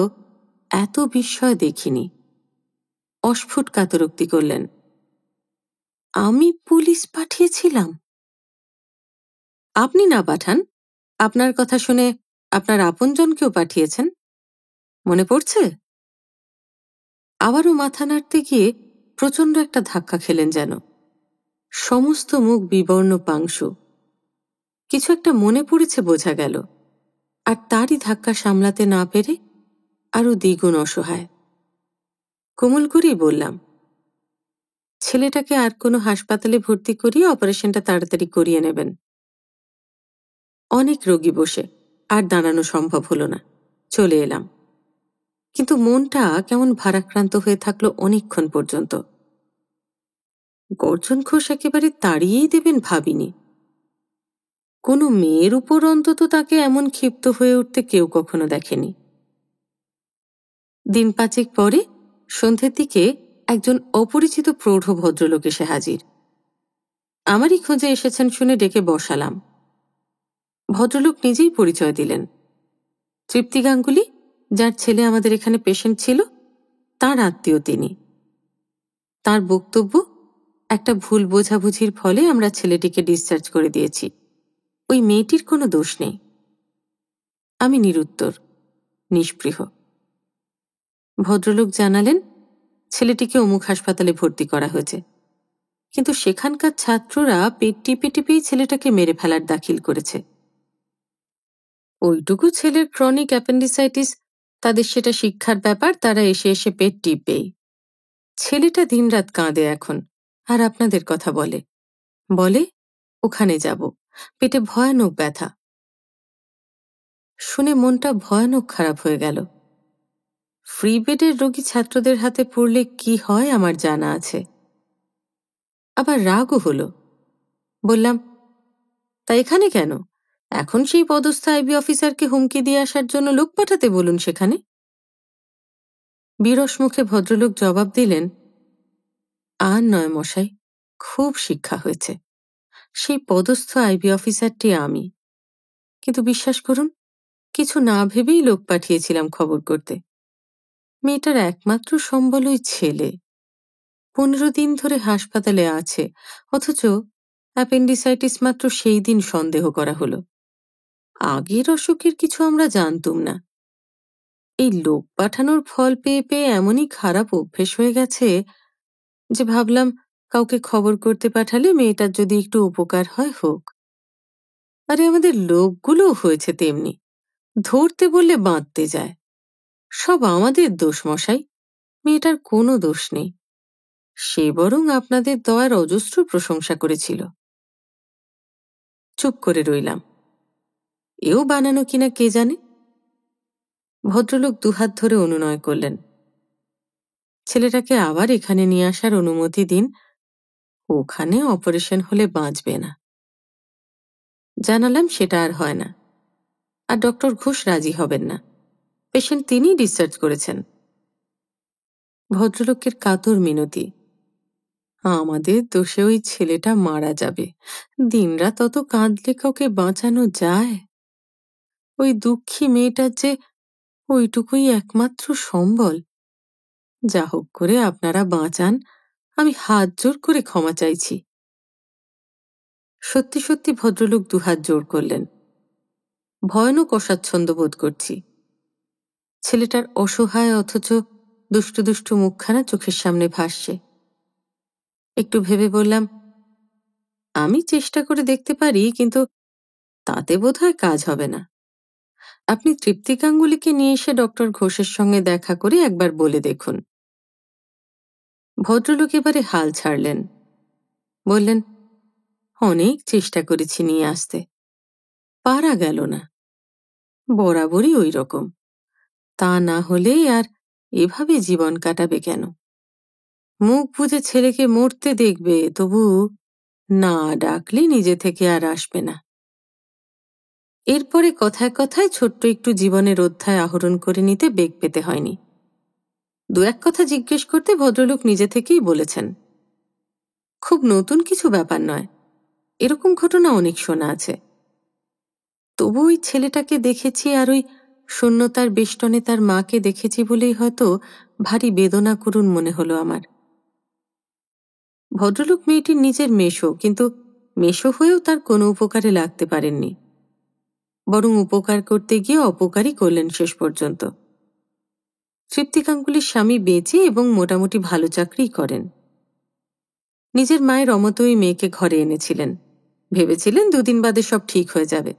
এত বিস্ময় দেখিনি। অস্ফুট কাতরোক্তি করলেন, আমি পুলিশ পাঠিয়েছিলাম? আপনি না পাঠান, আপনার কথা শুনে আপনার আপনজনকেও পাঠিয়েছেন, মনে পড়ছে? আবারও মাথা নাড়তে গিয়ে প্রচণ্ড একটা ধাক্কা খেলেন যেন। সমস্ত মুখ বিবর্ণ পাংশু। কিছু একটা মনে পড়েছে বোঝা গেল, আর তারই ধাক্কা সামলাতে না পেরে আরও দ্বিগুণ অসহায়। কোমল করেই বললাম, ছেলেটাকে আর কোনো হাসপাতালে ভর্তি করিয়ে অপারেশনটা তাড়াতাড়ি করিয়ে নেবেন। অনেক রোগী বসে, আর দাঁড়ানো সম্ভব হলো না, চলে এলাম। কিন্তু মনটা কেমন ভারাক্রান্ত হয়ে থাকলো অনেকক্ষণ পর্যন্ত। গর্জন ঘোষ একেবারে তাড়িয়েই দেবেন ভাবিনি। কোনো মেয়ের উপর অন্তত তাকে এমন ক্ষিপ্ত হয়ে উঠতে কেউ কখনো দেখেনি। দিন পাঁচেক পরে সন্ধ্যের দিকে একজন অপরিচিত প্রৌঢ় ভদ্রলোক এসে হাজির। আমারই খোঁজে এসেছেন শুনে ডেকে বসালাম। ভদ্রলোক নিজেই পরিচয় দিলেন, তৃপ্তি গাঙ্গুলি, যার ছেলে আমাদের এখানে পেশেন্ট ছিল, তার আত্মীয় তিনি। তার বক্তব্য, একটা ভুল বোঝাবুঝির ফলে আমরা ছেলেটিকে ডিসচার্জ করে দিয়েছি। ওই মেয়েটির কোনো দোষ নেই। আমি নিরুত্তর, নিস্পৃহ। ভদ্রলোক জানালেন, ছেলেটিকে অমুক হাসপাতালে ভর্তি করা হয়েছে, কিন্তু সেখানকার ছাত্ররা পেট টিপে টিপেই ছেলেটাকে মেরে ফেলার দাখিল করেছে। ওইটুকু ছেলের ক্রনিক অ্যাপেন্ডিসাইটিস, তাদের সেটা শিক্ষার ব্যাপার, তারা এসে এসে পেট টিপবেই। ছেলেটা দিনরাত কাঁদে এখন, আর আপনাদের কথা বলে বলে ওখানে যাব, পেটে ভয়ানক ব্যথা। শুনে মনটা ভয়ানক খারাপ হয়ে গেল। ফ্রি বেডের রোগী ছাত্রদের হাতে পড়লে কি হয় আমার জানা আছে। আবার রাগও হলো। বললাম, তা এখানে কেন? এখন সেই পদস্থ আইবি অফিসারকে হুমকি দিয়ে আসার জন্য লোক পাঠাতে বলুন সেখানে। বিরস মুখে ভদ্রলোক জবাব দিলেন, আর নয় মশাই, খুব শিক্ষা হয়েছে। সেই পদস্থ আইবি অফিসারটি আমি। কিন্তু বিশ্বাস করুন, কিছু না ভেবেই লোক পাঠিয়েছিলাম খবর করতে। মেয়েটার একমাত্র সম্বল ওই ছেলে। 15 দিন ধরে হাসপাতালে আছে, অথচ অ্যাপেন্ডিসাইটিস মাত্র সেই দিন সন্দেহ করা হলো। আগের অসুখের কিছু আমরা জানতুম না। এই লোক পাঠানোর ফল পেয়ে পেয়ে এমনই খারাপ অভ্যেস হয়ে গেছে যে ভাবলাম কাউকে খবর করতে পাঠালে মেয়েটার যদি একটু উপকার হয় হোক। আরে আমাদের লোকগুলোও হয়েছে তেমনি, ধরতে বললে বাঁধতে যায়। সব আমাদের দোষ মশাই, মেয়েটার কোনো দোষ নেই। সে বরং আপনাদের দয়ার অজস্র প্রশংসা করেছিল। চুপ করে রইলাম। এও বানানো কিনা কে জানে। ভদ্রলোক দুহাত ধরে অনুনয় করলেন, ছেলেটাকে আবার এখানে নিয়ে আসার অনুমতি দিন, ওখানে অপারেশন হলে বাঁচবে না। জানালাম সেটা আর হয় না, আর ডক্টর ঘোষ রাজি হবেন না। পেশেন্ট তিনিই ডিসচার্জ করেছেন। ভদ্রলোকের কাতর মিনতি, আমাদের দোষে ওই ছেলেটা মারা যাবে, দিনরাত অত কাঁদলে কাউকে বাঁচানো যায়? ওই দুঃখী মেয়েটার যে ওইটুকুই একমাত্র সম্বল। যা হোক করে আপনারা বাঁচান, আমি হাত জোর করে ক্ষমা চাইছি। সত্যি সত্যি ভদ্রলোক দুহাত জোর করলেন। ভয়ানক অস্বাচ্ছন্দ্য বোধ করছি। ছেলেটার অসহায় অথচ দুষ্টু দুষ্টু মুখখানা চোখের সামনে ভাসছে। একটু ভেবে বললাম, আমি চেষ্টা করে দেখতে পারি, কিন্তু তাতে বোধহয় কাজ হবে না। আপনি তৃপ্তি গাঙ্গুলিকে নিয়ে এসে ডক্টর ঘোষের সঙ্গে দেখা করে একবার বলে দেখুন। ভদ্রলোক এবারে হাল ছাড়লেন। বললেন, অনেক চেষ্টা করেছি নিয়ে আসতে, পারা গেল না। বরাবরই ওই রকম। তা না হলে আর এভাবে জীবন কাটাবে কেন? মুখ বুজে ছেলেকে মরতে দেখবে, তবু না ডাকলে নিজে থেকে আর আসবে না। এরপরে কথায় কথায় ছোট্ট একটু জীবনের অধ্যায় আহরণ করে নিতে বেগ পেতে হয়নি। দু এক কথা জিজ্ঞেস করতে ভদ্রলোক নিজে থেকেই বলেছেন। খুব নতুন কিছু ব্যাপার নয়, এরকম ঘটনা অনেক শোনা আছে। তবু ওই ছেলেটাকে দেখেছি, আর ওই শূন্যতার বেষ্টনে তার মাকে দেখেছি বলেই হয়তো ভারী বেদনা করুণ মনে হলো আমার। ভদ্রলোক মেয়েটির নিজের মেশো, কিন্তু মেশো হয়েও তার কোনো উপকারে লাগতে পারেননি, বরং উপকার করতে গিয়ে অপকারই করলেন শেষ পর্যন্ত। তৃপ্তি গাঙ্গুলির স্বামী বেঁচে এবং মোটামুটি ভালো চাকরি করেন। নিজের মায়ের অমতই মেয়েকে ঘরে এনেছিলেন, ভেবেছিলেন 2 দিন বাদে সব ঠিক হয়ে যাবে।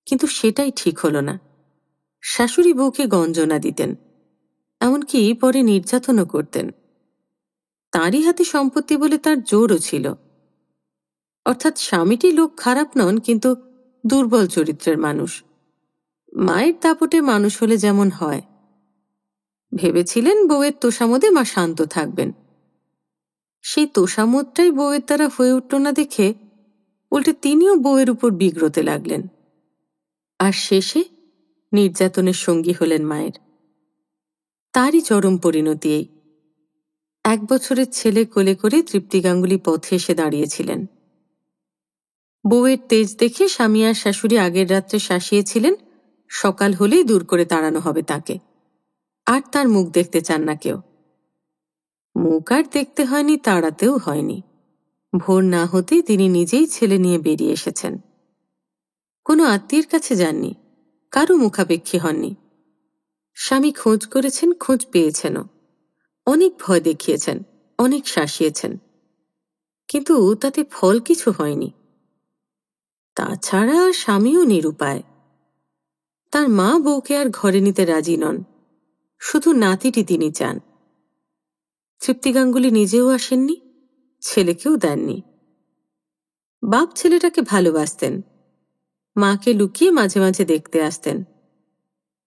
কিন্তু সেটাই ঠিক হলো না। শাশুড়ি বউকে গঞ্জনা দিতেন, এমনকি পরে নির্যাতনও করতেন। তাঁরই হাতে সম্পত্তি বলে তার জোরও ছিল। অর্থাৎ স্বামীটি লোক খারাপ নন, কিন্তু দুর্বল চরিত্রের মানুষ। মায়ের দাপটে মানুষ হলে যেমন হয়। ভেবেছিলেন বউয়ের তোষামোদে মা শান্ত থাকবেন। সেই তোষামোদটাই বউয়ের দ্বারা হয়ে উঠল না দেখে উল্টে তিনিও বউয়ের উপর বিগ্রতে লাগলেন। আর শেষে নির্যাতনের সঙ্গী হলেন মায়ের। তারই চরম পরিণতি এই। 1 বছরের ছেলে কোলে করে তৃপ্তি গাঙ্গুলি পথে এসে দাঁড়িয়েছিলেন। বউয়ের তেজ দেখে স্বামী আর শাশুড়ি আগের রাত্রে শাসিয়েছিলেন সকাল হলেই দূর করে তাড়ানো হবে তাকে, আর তার মুখ দেখতে চান না কেউ। মুখ আর দেখতে হয়নি, তাড়াতেও হয়নি। ভোর না হতেই তিনি নিজেই ছেলে নিয়ে বেরিয়ে এসেছেন। কোনো আত্মীয়ের কাছে যাননি, কারো মুখাপেক্ষী হননি। স্বামী খোঁজ করেছেন, খোঁজ পেয়েছেনও, অনেক ভয় দেখিয়েছেন, অনেক শাসিয়েছেন, কিন্তু তাতে ফল কিছু হয়নি। তাছাড়া স্বামীও নিরুপায়। তার মা বউকে আর ঘরে নিতে রাজি নন, শুধু নাতিটি তিনি চান। তৃপ্তি গাঙ্গুলি নিজেও আসেননি, ছেলেকেও দেননি। বাপ ছেলেটাকে ভালোবাসতেন, মাকে লুকিয়ে মাঝে মাঝে দেখতে আসতেন।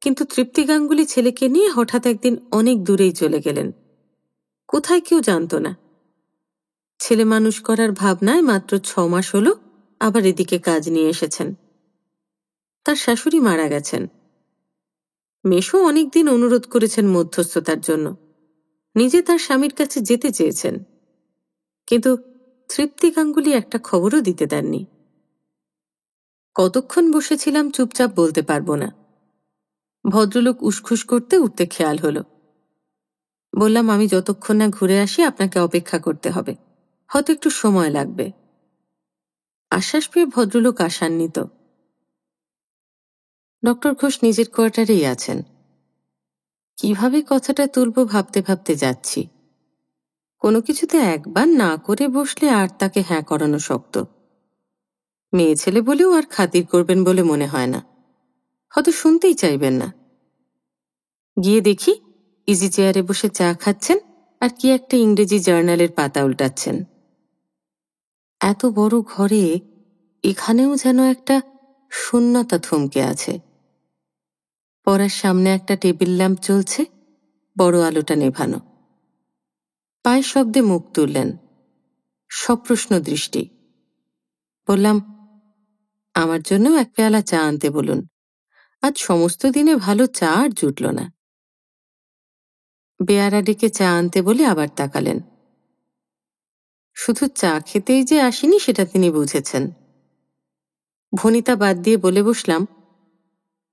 কিন্তু তৃপ্তি গাঙ্গুলি ছেলেকে নিয়ে হঠাৎ একদিন অনেক দূরেই চলে গেলেন, কোথায় কেউ জানত না। ছেলে মানুষ করার ভাবনায় মাত্র 6 মাস হলো আবার এদিকে কাজ নিয়ে এসেছেন। তার শাশুড়ি মারা গেছেন। মেশো অনেকদিন অনুরোধ করেছেন মধ্যস্থতার জন্য, নিজে তার স্বামীর কাছে যেতে চেয়েছেন, কিন্তু তৃপ্তি গাঙ্গুলি একটা খবরও দিতে দেননি। কতক্ষণ বসেছিলাম চুপচাপ বলতে পারবো না। ভদ্রলোক উসখুস করতে উঠতে খেয়াল হলো। বললাম, আমি যতক্ষণ না ঘুরে আসি আপনাকে অপেক্ষা করতে হবে, হয়তো একটু সময় লাগবে। আশ্বাস পেয়ে ভদ্রলোক আশান্বিত। ডক্টর ঘোষ নিজের কোয়ার্টারেই আছেন। কিভাবে কথাটা তুলব ভাবতে ভাবতে যাচ্ছি। কোনো কিছুতে একবার না করে বসলে আর তাকে হ্যাঁ করানো শক্ত। মেয়ে ছেলে বলেও আর খাতির করবেন বলে মনে হয় না, হয়তো শুনতেই চাইবেন না। গিয়ে দেখি ইজি চেয়ারে বসে চা খাচ্ছেন আর কি একটা ইংরেজি জার্নালের পাতা উল্টাচ্ছেন। এত বড় ঘরে এখানেও যেন একটা শূন্যতা থমকে আছে। পড়ার সামনে একটা টেবিল ল্যাম্প চলছে, বড় আলোটা নেভানো। পায়ের শব্দে মুখ তুললেন, সপ্রশ্ন দৃষ্টি। বললাম, আমার জন্যও এক পেয়ালা চা আনতে বলুন, আজ সমস্ত দিনে ভালো চা আর জুটল না। বেয়ারা ডেকে চা আনতে বলে আবার তাকালেন। শুধু চা খেতেই যে আসিনি সেটা তিনি বুঝেছেন। ভনিতা বাদ দিয়ে বলে বসলাম,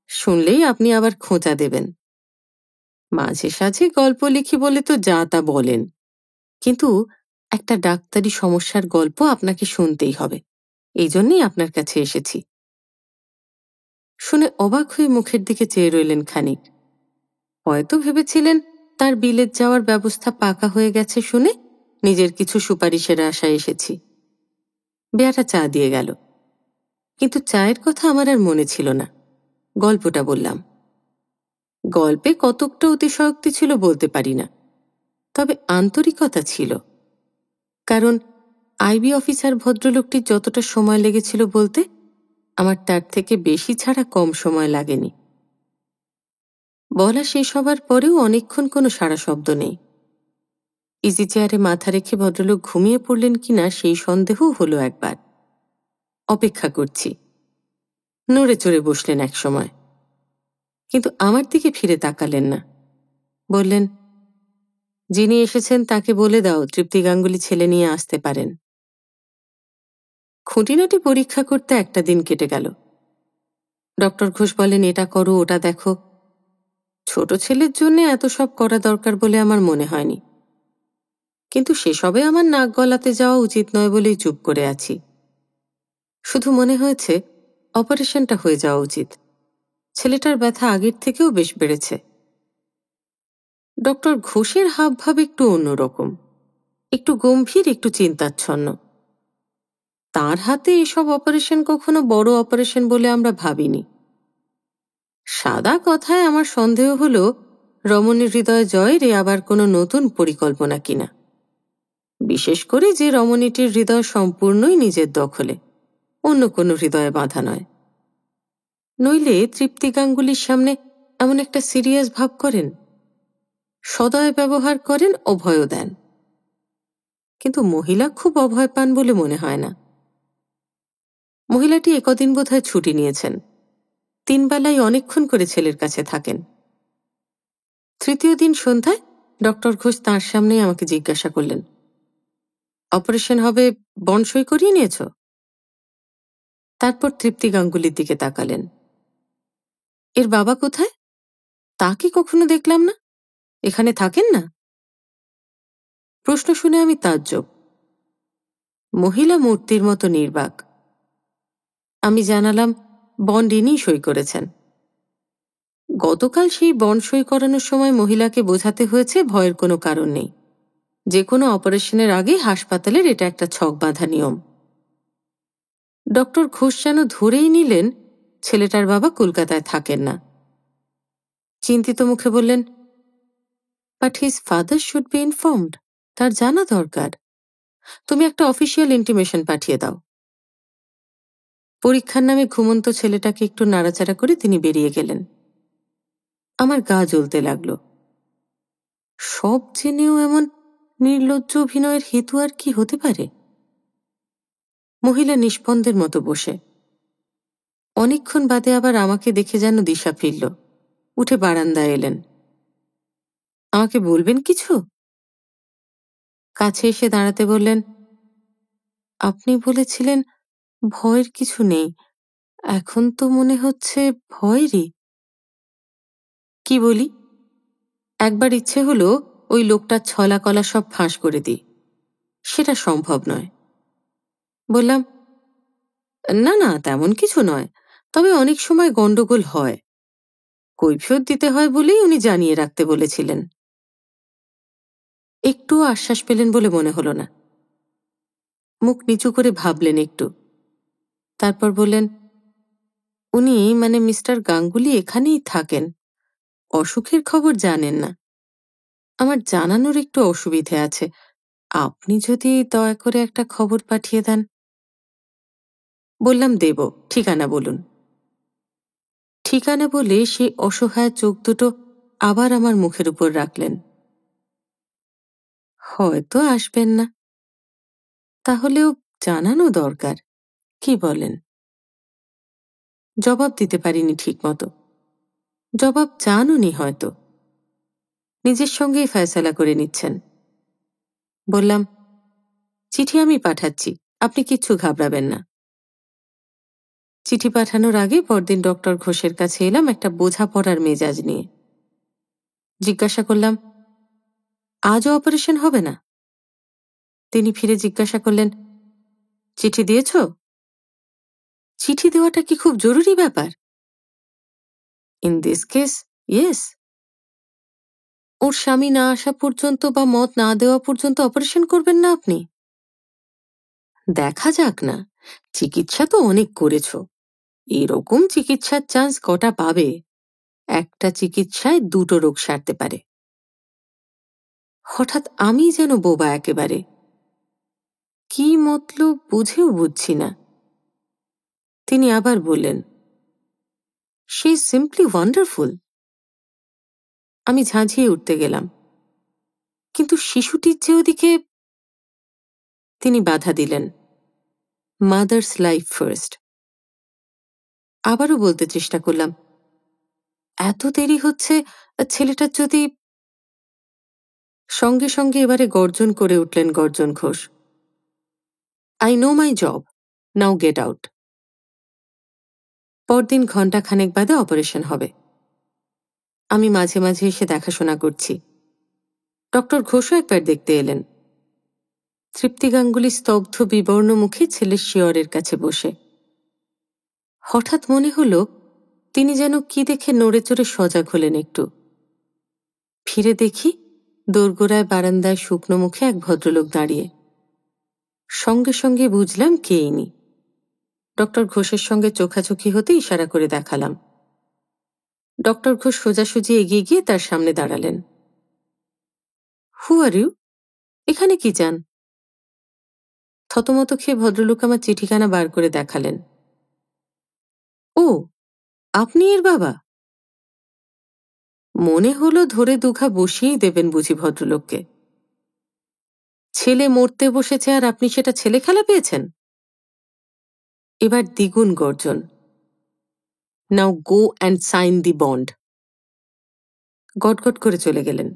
শুনলেই আপনি আবার খোঁচা দেবেন। মাঝে সাঝে গল্প লিখি বলে তো যা তা বলেন, কিন্তু একটা ডাক্তারি সমস্যার গল্প আপনাকে শুনতেই হবে, এই জন্যই আপনার কাছে এসেছি। শুনে অবাক হয়ে মুখের দিকে চেয়ে রইলেন খানিক। হয়তো ভেবেছিলেন তার বিলেত যাওয়ার ব্যবস্থা পাকা হয়ে গেছে শুনে নিজের কিছু সুপারিশের আশায় এসেছি। বেয়াটা চা দিয়ে গেল, কিন্তু চায়ের কথা আমার আর মনে ছিল না। গল্পটা বললাম। গল্পে কতকটা অতিশয়োক্তি ছিল বলতে পারি না, তবে আন্তরিকতা ছিল। কারণ আইবি অফিসার ভদ্রলোকটির যতটা সময় লেগেছিল বলতে, আমার তার থেকে বেশি ছাড়া কম সময় লাগেনি। বলা শেষ হবার পরেও অনেকক্ষণ কোনো সাড়া শব্দ নেই। ইজি চেয়ারে মাথা রেখে ভদ্রলোক ঘুমিয়ে পড়লেন কিনা সেই সন্দেহও হলো একবার। অপেক্ষা করছি। নড়ে চড়ে বসলেন এক সময়, কিন্তু আমার দিকে ফিরে তাকালেন না। বললেন, যিনি এসেছেন তাকে বলে দাও তৃপ্তি গাঙ্গুলি ছেলে নিয়ে আসতে পারেন। খুঁটিনাটি পরীক্ষা করতে একটা দিন কেটে গেল। ডক্টর ঘোষ বলেন, এটা করো ওটা দেখো। ছোট ছেলের জন্য এত সব করা দরকার বলে আমার মনে হয়নি, কিন্তু সেসবে আমার নাক গলাতে যাওয়া উচিত নয় বলেই চুপ করে আছি। শুধু মনে হয়েছে অপারেশনটা হয়ে যাওয়া উচিত। ছেলেটার ব্যথা আগের থেকেও বেশ বেড়েছে। ডক্টর ঘোষের হাবভাব একটু অন্যরকম, একটু গম্ভীর, একটু চিন্তাচ্ছন্ন। তার হাতে এসব অপারেশন কখনো বড় অপারেশন বলে আমরা ভাবিনি। সাদা কথায় আমার সন্দেহ হলো রমণীর হৃদয় জয়ের এ আবার কোনো নতুন পরিকল্পনা কিনা, বিশেষ করে যে রমণীটির হৃদয় সম্পূর্ণই নিজের দখলে, অন্য কোনো হৃদয়ে বাঁধা নয়। নইলে তৃপ্তি গাঙ্গুলির সামনে এমন একটা সিরিয়াস ভাব করেন, সদয় ব্যবহার করেন, অভয়ও দেন, কিন্তু মহিলা খুব অভয় পান বলে মনে হয় না। মহিলাটি একদিন বোধহয় ছুটি নিয়েছেন, 3 বেলায় অনেকক্ষণ করে ছেলের কাছে থাকেন। তৃতীয় দিন সন্ধ্যায় ডক্টর ঘোষ তাঁর সামনেই আমাকে জিজ্ঞাসা করলেন, অপারেশন হবে, বন্ড সই করিয়ে নিয়েছ? তারপর তৃপ্তি গাঙ্গুলির দিকে তাকালেন। এর বাবা কোথায়? তাকে কখনো দেখলাম না, এখানে থাকেন না? প্রশ্ন শুনে আমি তাজ্জব। মহিলা মূর্তির মতো নির্বাক। আমি জানালাম, বন্ড ইনিই সই করেছেন। গতকাল সেই বন্ড সই করানোর সময় মহিলাকে বোঝাতে হয়েছে ভয়ের কোনো কারণ নেই, যে কোনো অপারেশনের আগে হাসপাতালের এটা একটা ছক বাঁধা নিয়ম। ডক্টর ঘোষ যেন ধরেই নিলেন ছেলেটার বাবা কলকাতায় থাকেন না। চিন্তিত মুখে বললেন, but his father should be informed. তার জানা দরকার। তুমি একটা অফিসিয়াল ইন্টিমেশন পাঠিয়ে দাও। পরীক্ষার নামে ঘুমন্ত ছেলেটাকে একটু নাড়াচাড়া করে তিনি বেরিয়ে গেলেন। আমার গা জ্বলতে লাগলো। সব জেনেও এমন নির্লজ্জ অভিনয়ের হেতু আর কি হতে পারে? মহিলা নিষ্পন্দের মতো বসে। অনেকক্ষণ বাদে আবার আমাকে দেখে যেন দিশা ফিরল। উঠে বারান্দায় এলেন। আমাকে বলবেন কিছু? কাছে এসে দাঁড়াতে বললেন, আপনি বলেছিলেন ভয়ের কিছু নেই, এখন তো মনে হচ্ছে ভয়েরই। কি বলি? একবার ইচ্ছে হলো ওই লোকটার ছলা কলা সব ফাঁস করে দিই। সেটা সম্ভব নয়। বললাম, না না, তেমন কিছু নয়, তবে অনেক সময় গন্ডগোল হয়। কৈফিয়ত দিতে হয় বলেই উনি জানিয়ে রাখতে বলেছিলেন। একটুও আশ্বাস পেলেন বলে মনে হলো না। মুখ নিচু করে ভাবলেন একটু, তারপর বললেন, উনি মানে মিস্টার গাঙ্গুলি এখানেই থাকেন, অসুখের খবর জানেন না। আমার জানানোর একটু অসুবিধে আছে, আপনি যদি দয়া করে একটা খবর পাঠিয়ে দেন। বললাম, দেব, ঠিকানা বলুন। ঠিকানা বলে সেই অসহায় চোখ দুটো আবার আমার মুখের উপর রাখলেন। হয়তো আসবেন না, তাহলেও জানানো দরকার, কি বলেন? জবাব দিতে পারিনি ঠিক মতো। জবাব চাননি হয়তো, নিজের সঙ্গেই ফয়সালা করে নিচ্ছেন। বললাম, চিঠি আমি পাঠাচ্ছি, আপনি কিচ্ছু ঘাবড়াবেন না। চিঠি পাঠানোর আগে পরদিন ডক্টর ঘোষের কাছে এলাম একটা বোঝাপড়ার মেজাজ নিয়ে। জিজ্ঞাসা করলাম, আজও অপারেশন হবে না? তিনি ফিরে জিজ্ঞাসা করলেন, চিঠি দিয়েছ? চিঠি দেওয়াটা কি খুব জরুরি ব্যাপার? In this case, yes. ওর স্বামী না আসা পর্যন্ত বা মত না দেওয়া পর্যন্ত অপারেশন করবেন না আপনি? দেখা যাক না, চিকিৎসা তো অনেক করেছ, এরকম চিকিৎসার চান্স কটা পাবে? একটা চিকিৎসায় দুটো রোগ সারতে পারে। হঠাৎ আমি যেন বোবা একেবারে। কি মতলব বুঝেও বুঝছি না। তিনি আবার বললেন, শি ইজ সিম্পলি ওয়ান্ডারফুল। আমি ঝাঁঝিয়ে উঠতে গেলাম, কিন্তু শিশুটির যে ওদিকে। তিনি বাধা দিলেন, মাদার্স লাইফ ফার্স্ট। আবারও বলতে চেষ্টা করলাম, এত দেরি হচ্ছে, ছেলেটার যদি। সঙ্গে সঙ্গে এবারে গর্জন করে উঠলেন গর্জন Ghosh, I know my job, now get out. পরদিন ঘণ্টাখানেক বাদে অপারেশন হবে। আমি মাঝে মাঝে এসে দেখাশোনা করছি। ডক্টর ঘোষও একবার দেখতে এলেন। তৃপ্তি গাঙ্গুলি স্তব্ধ বিবর্ণ মুখে ছেলের শিয়রের কাছে বসে। হঠাৎ মনে হলো তিনি যেন কি দেখে নড়ে চড়ে সজাগ হলেন একটু। ফিরে দেখি দোরগোড়ায় বারান্দায় শুকনো মুখে এক ভদ্রলোক দাঁড়িয়ে। সঙ্গে সঙ্গে বুঝলাম কে ইনি। ডক্টর ঘোষের সঙ্গে চোখাচোখি হতে ইশারা করে দেখালাম। ডক্টর ঘোষ সোজাসুজি এগিয়ে গিয়ে তার সামনে দাঁড়ালেন। হু আর ইউ? এখানে কি চান? থতমত খেয়ে ভদ্রলোক আমার চিঠিখানা বার করে দেখালেন। ও, আপনি এর বাবা? মনে হলো ধরে দুঘা বসিয়েই দেবেন বুঝি ভদ্রলোককে। ছেলে মরতে বসেছে আর আপনি সেটা ছেলে খেলা পেয়েছেন? এবার দ্বিগুণ গর্জন, now go and sign the bond. গটগট করে চলে গেলেন।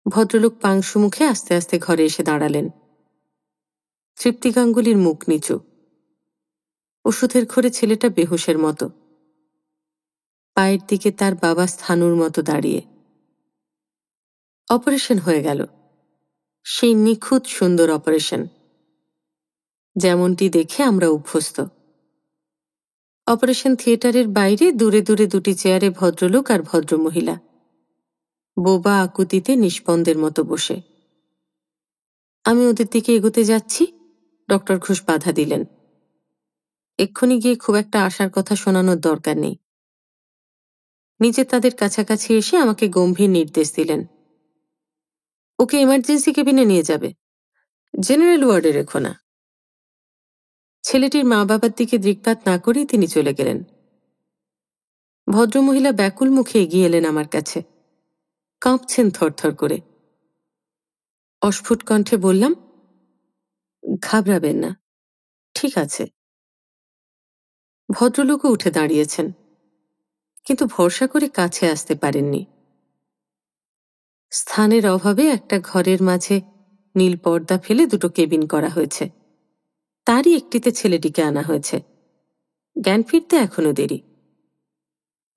ভদ্রলোক পাংশু মুখে আস্তে আস্তে ঘরে এসে দাঁড়ালেন। তৃপ্তি গাঙ্গুলির মুখ নিচু। ওষুধের ঘরে ছেলেটা বেহুশের মতো, পায়ের দিকে তার বাবা স্থানুর মতো দাঁড়িয়ে। অপারেশন হয়ে গেল। সেই নিখুঁত সুন্দর অপারেশন, যেমনটি দেখে আমরা অভ্যস্ত। অপারেশন থিয়েটারের বাইরে দূরে দূরে দুটি চেয়ারে ভদ্রলোক আর ভদ্রমহিলা, বোবা আকুতিতে নিষ্পন্দের মতো বসে। আমি ওদের দিকে এগোতে যাচ্ছি, ডক্টর ঘোষ বাধা দিলেন। এক্ষুনি গিয়ে খুব একটা আশার কথা শোনানোর দরকার নেই। নিজে তাদের কাছাকাছি এসে আমাকে গম্ভীর নির্দেশ দিলেন, ওকে এমার্জেন্সি কেবিনে নিয়ে যাবে, জেনারেল ওয়ার্ডে রেখো না। ছেলেটির মা বাবার দিকে দৃকপাত না করেই তিনি চলে গেলেন। ভদ্রমহিলা ব্যাকুল মুখে এগিয়ে এলেন আমার কাছে, কাঁপছেন থরথর করে। অস্ফুট কণ্ঠে বললাম, ঘাবড়াবেন না, ঠিক আছে। ভদ্রলোকও উঠে দাঁড়িয়েছেন, কিন্তু ভরসা করে কাছে আসতে পারেননি। স্থানের অভাবে একটা ঘরের মাঝে নীল পর্দা ফেলে দুটো কেবিন করা হয়েছে, তারই একটিতে ছেলেটিকে আনা হয়েছে। জ্ঞান ফিরতে এখনো দেরি।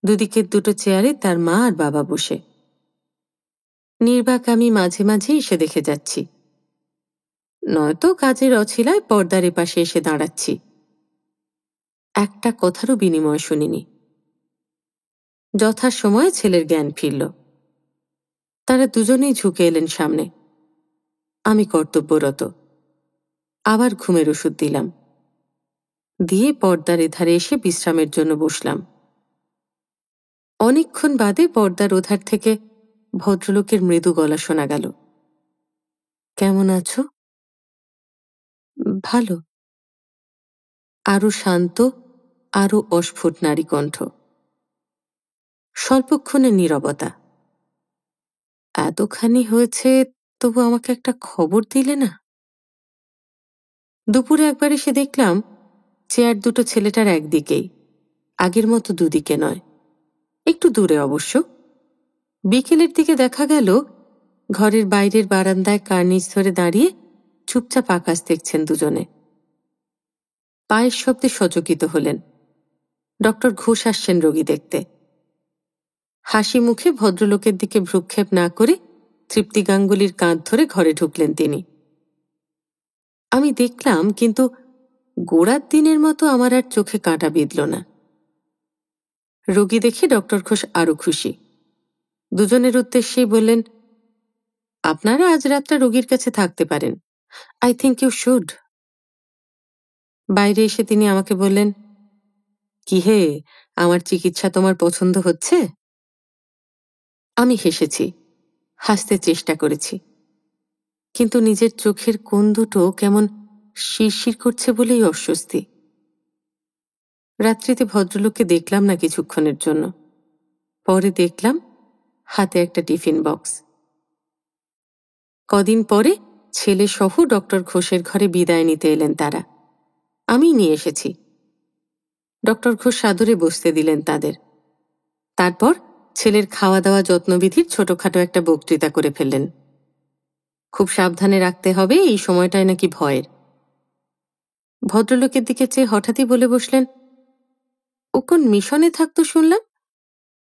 দুদিকের দুটো চেয়ারে তার মা আর বাবা বসে। নির্বাক আমি মাঝে মাঝে এসে দেখে যাচ্ছি, নয়তো কাজের অছিলায় পর্দার এপাশে এসে দাঁড়াচ্ছি। একটা কথারও বিনিময় শুনিনি। যথাসময়ে ছেলের জ্ঞান ফিরল। তারা দুজনেই ঝুঁকে এলেন সামনে। আমি কর্তব্যরত। আবার ঘুমের ওষুধ দিলাম, দিয়ে পর্দার এধারে এসে বিশ্রামের জন্য বসলাম। অনেকক্ষণ বাদে পর্দার ওধার থেকে ভদ্রলোকের মৃদু গলা শোনা গেল, কেমন আছো? ভালো। আরো শান্ত, আরো অস্ফুট নারী কণ্ঠ। স্বল্পক্ষণের নীরবতা। এতখানি হয়েছে, তবু আমাকে একটা খবর দিলে না? দুপুরে একবার এসে দেখলাম চেয়ার দুটো ছেলেটার একদিকেই, আগের মতো দুদিকে নয়, একটু দূরে অবশ্য। বিকেলের দিকে দেখা গেল ঘরের বাইরের বারান্দায় কার্নিস ধরে দাঁড়িয়ে চুপচাপ আকাশ দেখছেন দুজনে। পায়ের শব্দে সচকিত হলেন। ডক্টর ঘোষ আসছেন রোগী দেখতে। হাসি মুখে ভদ্রলোকের দিকে ভ্রুক্ষেপ না করে তৃপ্তি গাঙ্গুলির কাঁধ ধরে ঘরে ঢুকলেন তিনি। আমি দেখলাম, কিন্তু গোড়ার দিনের মতো আমার আর চোখে কাঁটা বিঁধল না। রোগী দেখে ডক্টর ঘোষ আরো খুশি। দুজনের উদ্দেশ্যেই বললেন, আপনারা আজ রাতটা রোগীর কাছে থাকতে পারেন। I think you should. বাইরে এসে তিনি আমাকে বললেন, কি হে, আমার চিকিৎসা তোমার পছন্দ হচ্ছে? আমি হেসেছি, হাসতে চেষ্টা করেছি, কিন্তু নিজের চোখের কোণ দুটো কেমন শিরশির করছে বলেই অস্বস্তি। রাত্রিতে ভদ্রলোককে দেখলাম না কিছুক্ষণের জন্য। পরে দেখলাম হাতে একটা টিফিন বক্স। কদিন পরে ছেলে সহ ডক্টর ঘোষের ঘরে বিদায় নিতে এলেন তারা। আমি নিয়ে এসেছি। ডক্টর ঘোষ সাদরে বসতে দিলেন তাদের। তারপর ছেলের খাওয়া দাওয়া যত্নবিধির ছোটখাটো একটা বক্তৃতা করে ফেললেন। খুব সাবধানে রাখতে হবে, এই সময়টায় নাকি ভয়ের। ভদ্রলোকের দিকে চেয়ে হঠাৎই বলে বসলেন, ও কোন মিশনে থাকতো শুনলাম?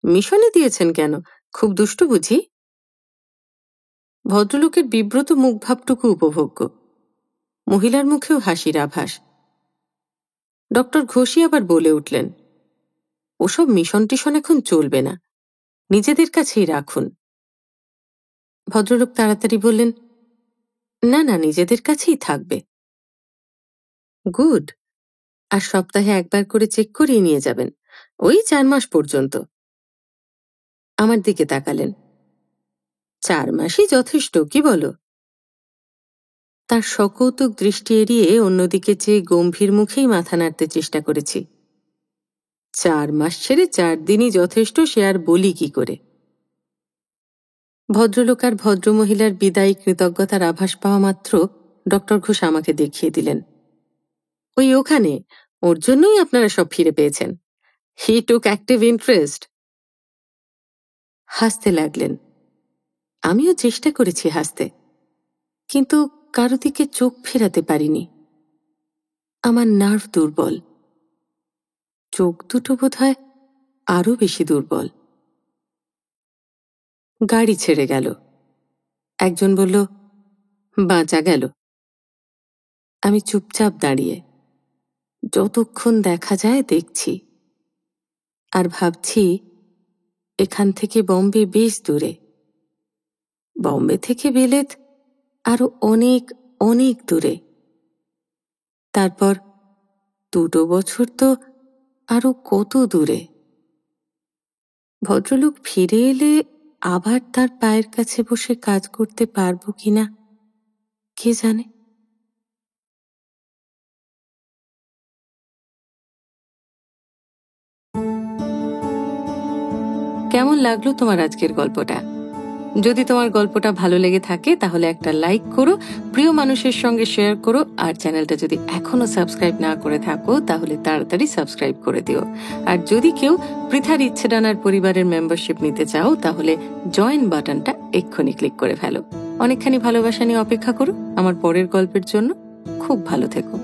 মিশনে দিয়েছেন কেন? খুব দুষ্টু বুঝি? ভদ্রলোকের বিব্রত মুখভাবটুকু উপভোগ্য। মহিলার মুখেও হাসির আভাস। ডক্টর ঘোষই আবার বলে উঠলেন, ওসব মিশন টিশন এখন চলবে না, নিজেদের কাছেই রাখুন। ভদ্রলোক তাড়াতাড়ি বললেন, না না, নিজেদের কাছেই থাকবে। গুড। আর সপ্তাহে একবার করে চেক করিয়ে নিয়ে যাবেন, ওই 4 মাস পর্যন্ত। আমার দিকে তাকালেন। 4 মাসই যথেষ্ট, কি বলো? তার সকৌতুক দৃষ্টি এড়িয়ে অন্যদিকে চেয়ে গম্ভীর মুখেই মাথা নাড়তে চেষ্টা করেছি। 4 মাস ছেড়ে 4 দিনই যথেষ্ট, সে আর বলি কি করে? ভদ্রলোক আর ভদ্রমহিলার বিদায়ী কৃতজ্ঞতার আভাস পাওয়া মাত্র ডক্টর ঘোষ আমাকে দেখিয়ে দিলেন, ওই ওখানে, ওর জন্যই আপনারা সব ফিরে পেয়েছেন। হি টুক অ্যাক্টিভ ইন্টারেস্ট। হাসতে লাগলেন। আমিও চেষ্টা করেছি হাসতে, কিন্তু কারো দিকে চোখ ফেরাতে পারিনি। আমার নার্ভ দুর্বল, চোখ দুটো বোধহয় আরো বেশি দুর্বল। গাড়ি ছেড়ে গেল। একজন বলল, বাঁচা গেল। আমি চুপচাপ দাঁড়িয়ে যতক্ষণ দেখা যায় দেখছি, আর ভাবছি এখান থেকে বম্বে বেশ দূরে, বম্বে থেকে বিলেত আরো অনেক অনেক দূরে। তারপর 2 বছর তো আরো কত দূরে। ভদ্রলোক ফিরে এলে আবার তার পায়ের কাছে বসে কাজ করতে পারবো কিনা কে জানে। কেমন লাগলো তোমার আজকের গল্পটা? যদি তোমার গল্পটা ভালো লেগে থাকে তাহলে একটা লাইক করো, প্রিয় মানুষের সঙ্গে শেয়ার করো, আর চ্যানেলটা যদি এখনো সাবস্ক্রাইব না করে থাকো তাহলে তাড়াতাড়ি সাবস্ক্রাইব করে দিও। আর যদি কেউ পৃথার ইচ্ছে ডানার পরিবারের মেম্বারশিপ নিতে চাও তাহলে জয়েন বাটনটা এক্ষুনি ক্লিক করে ফেলো। অনেকখানি ভালোবাসা নিয়ে অপেক্ষা করো আমার পরের গল্পের জন্য। খুব ভালো থেকো।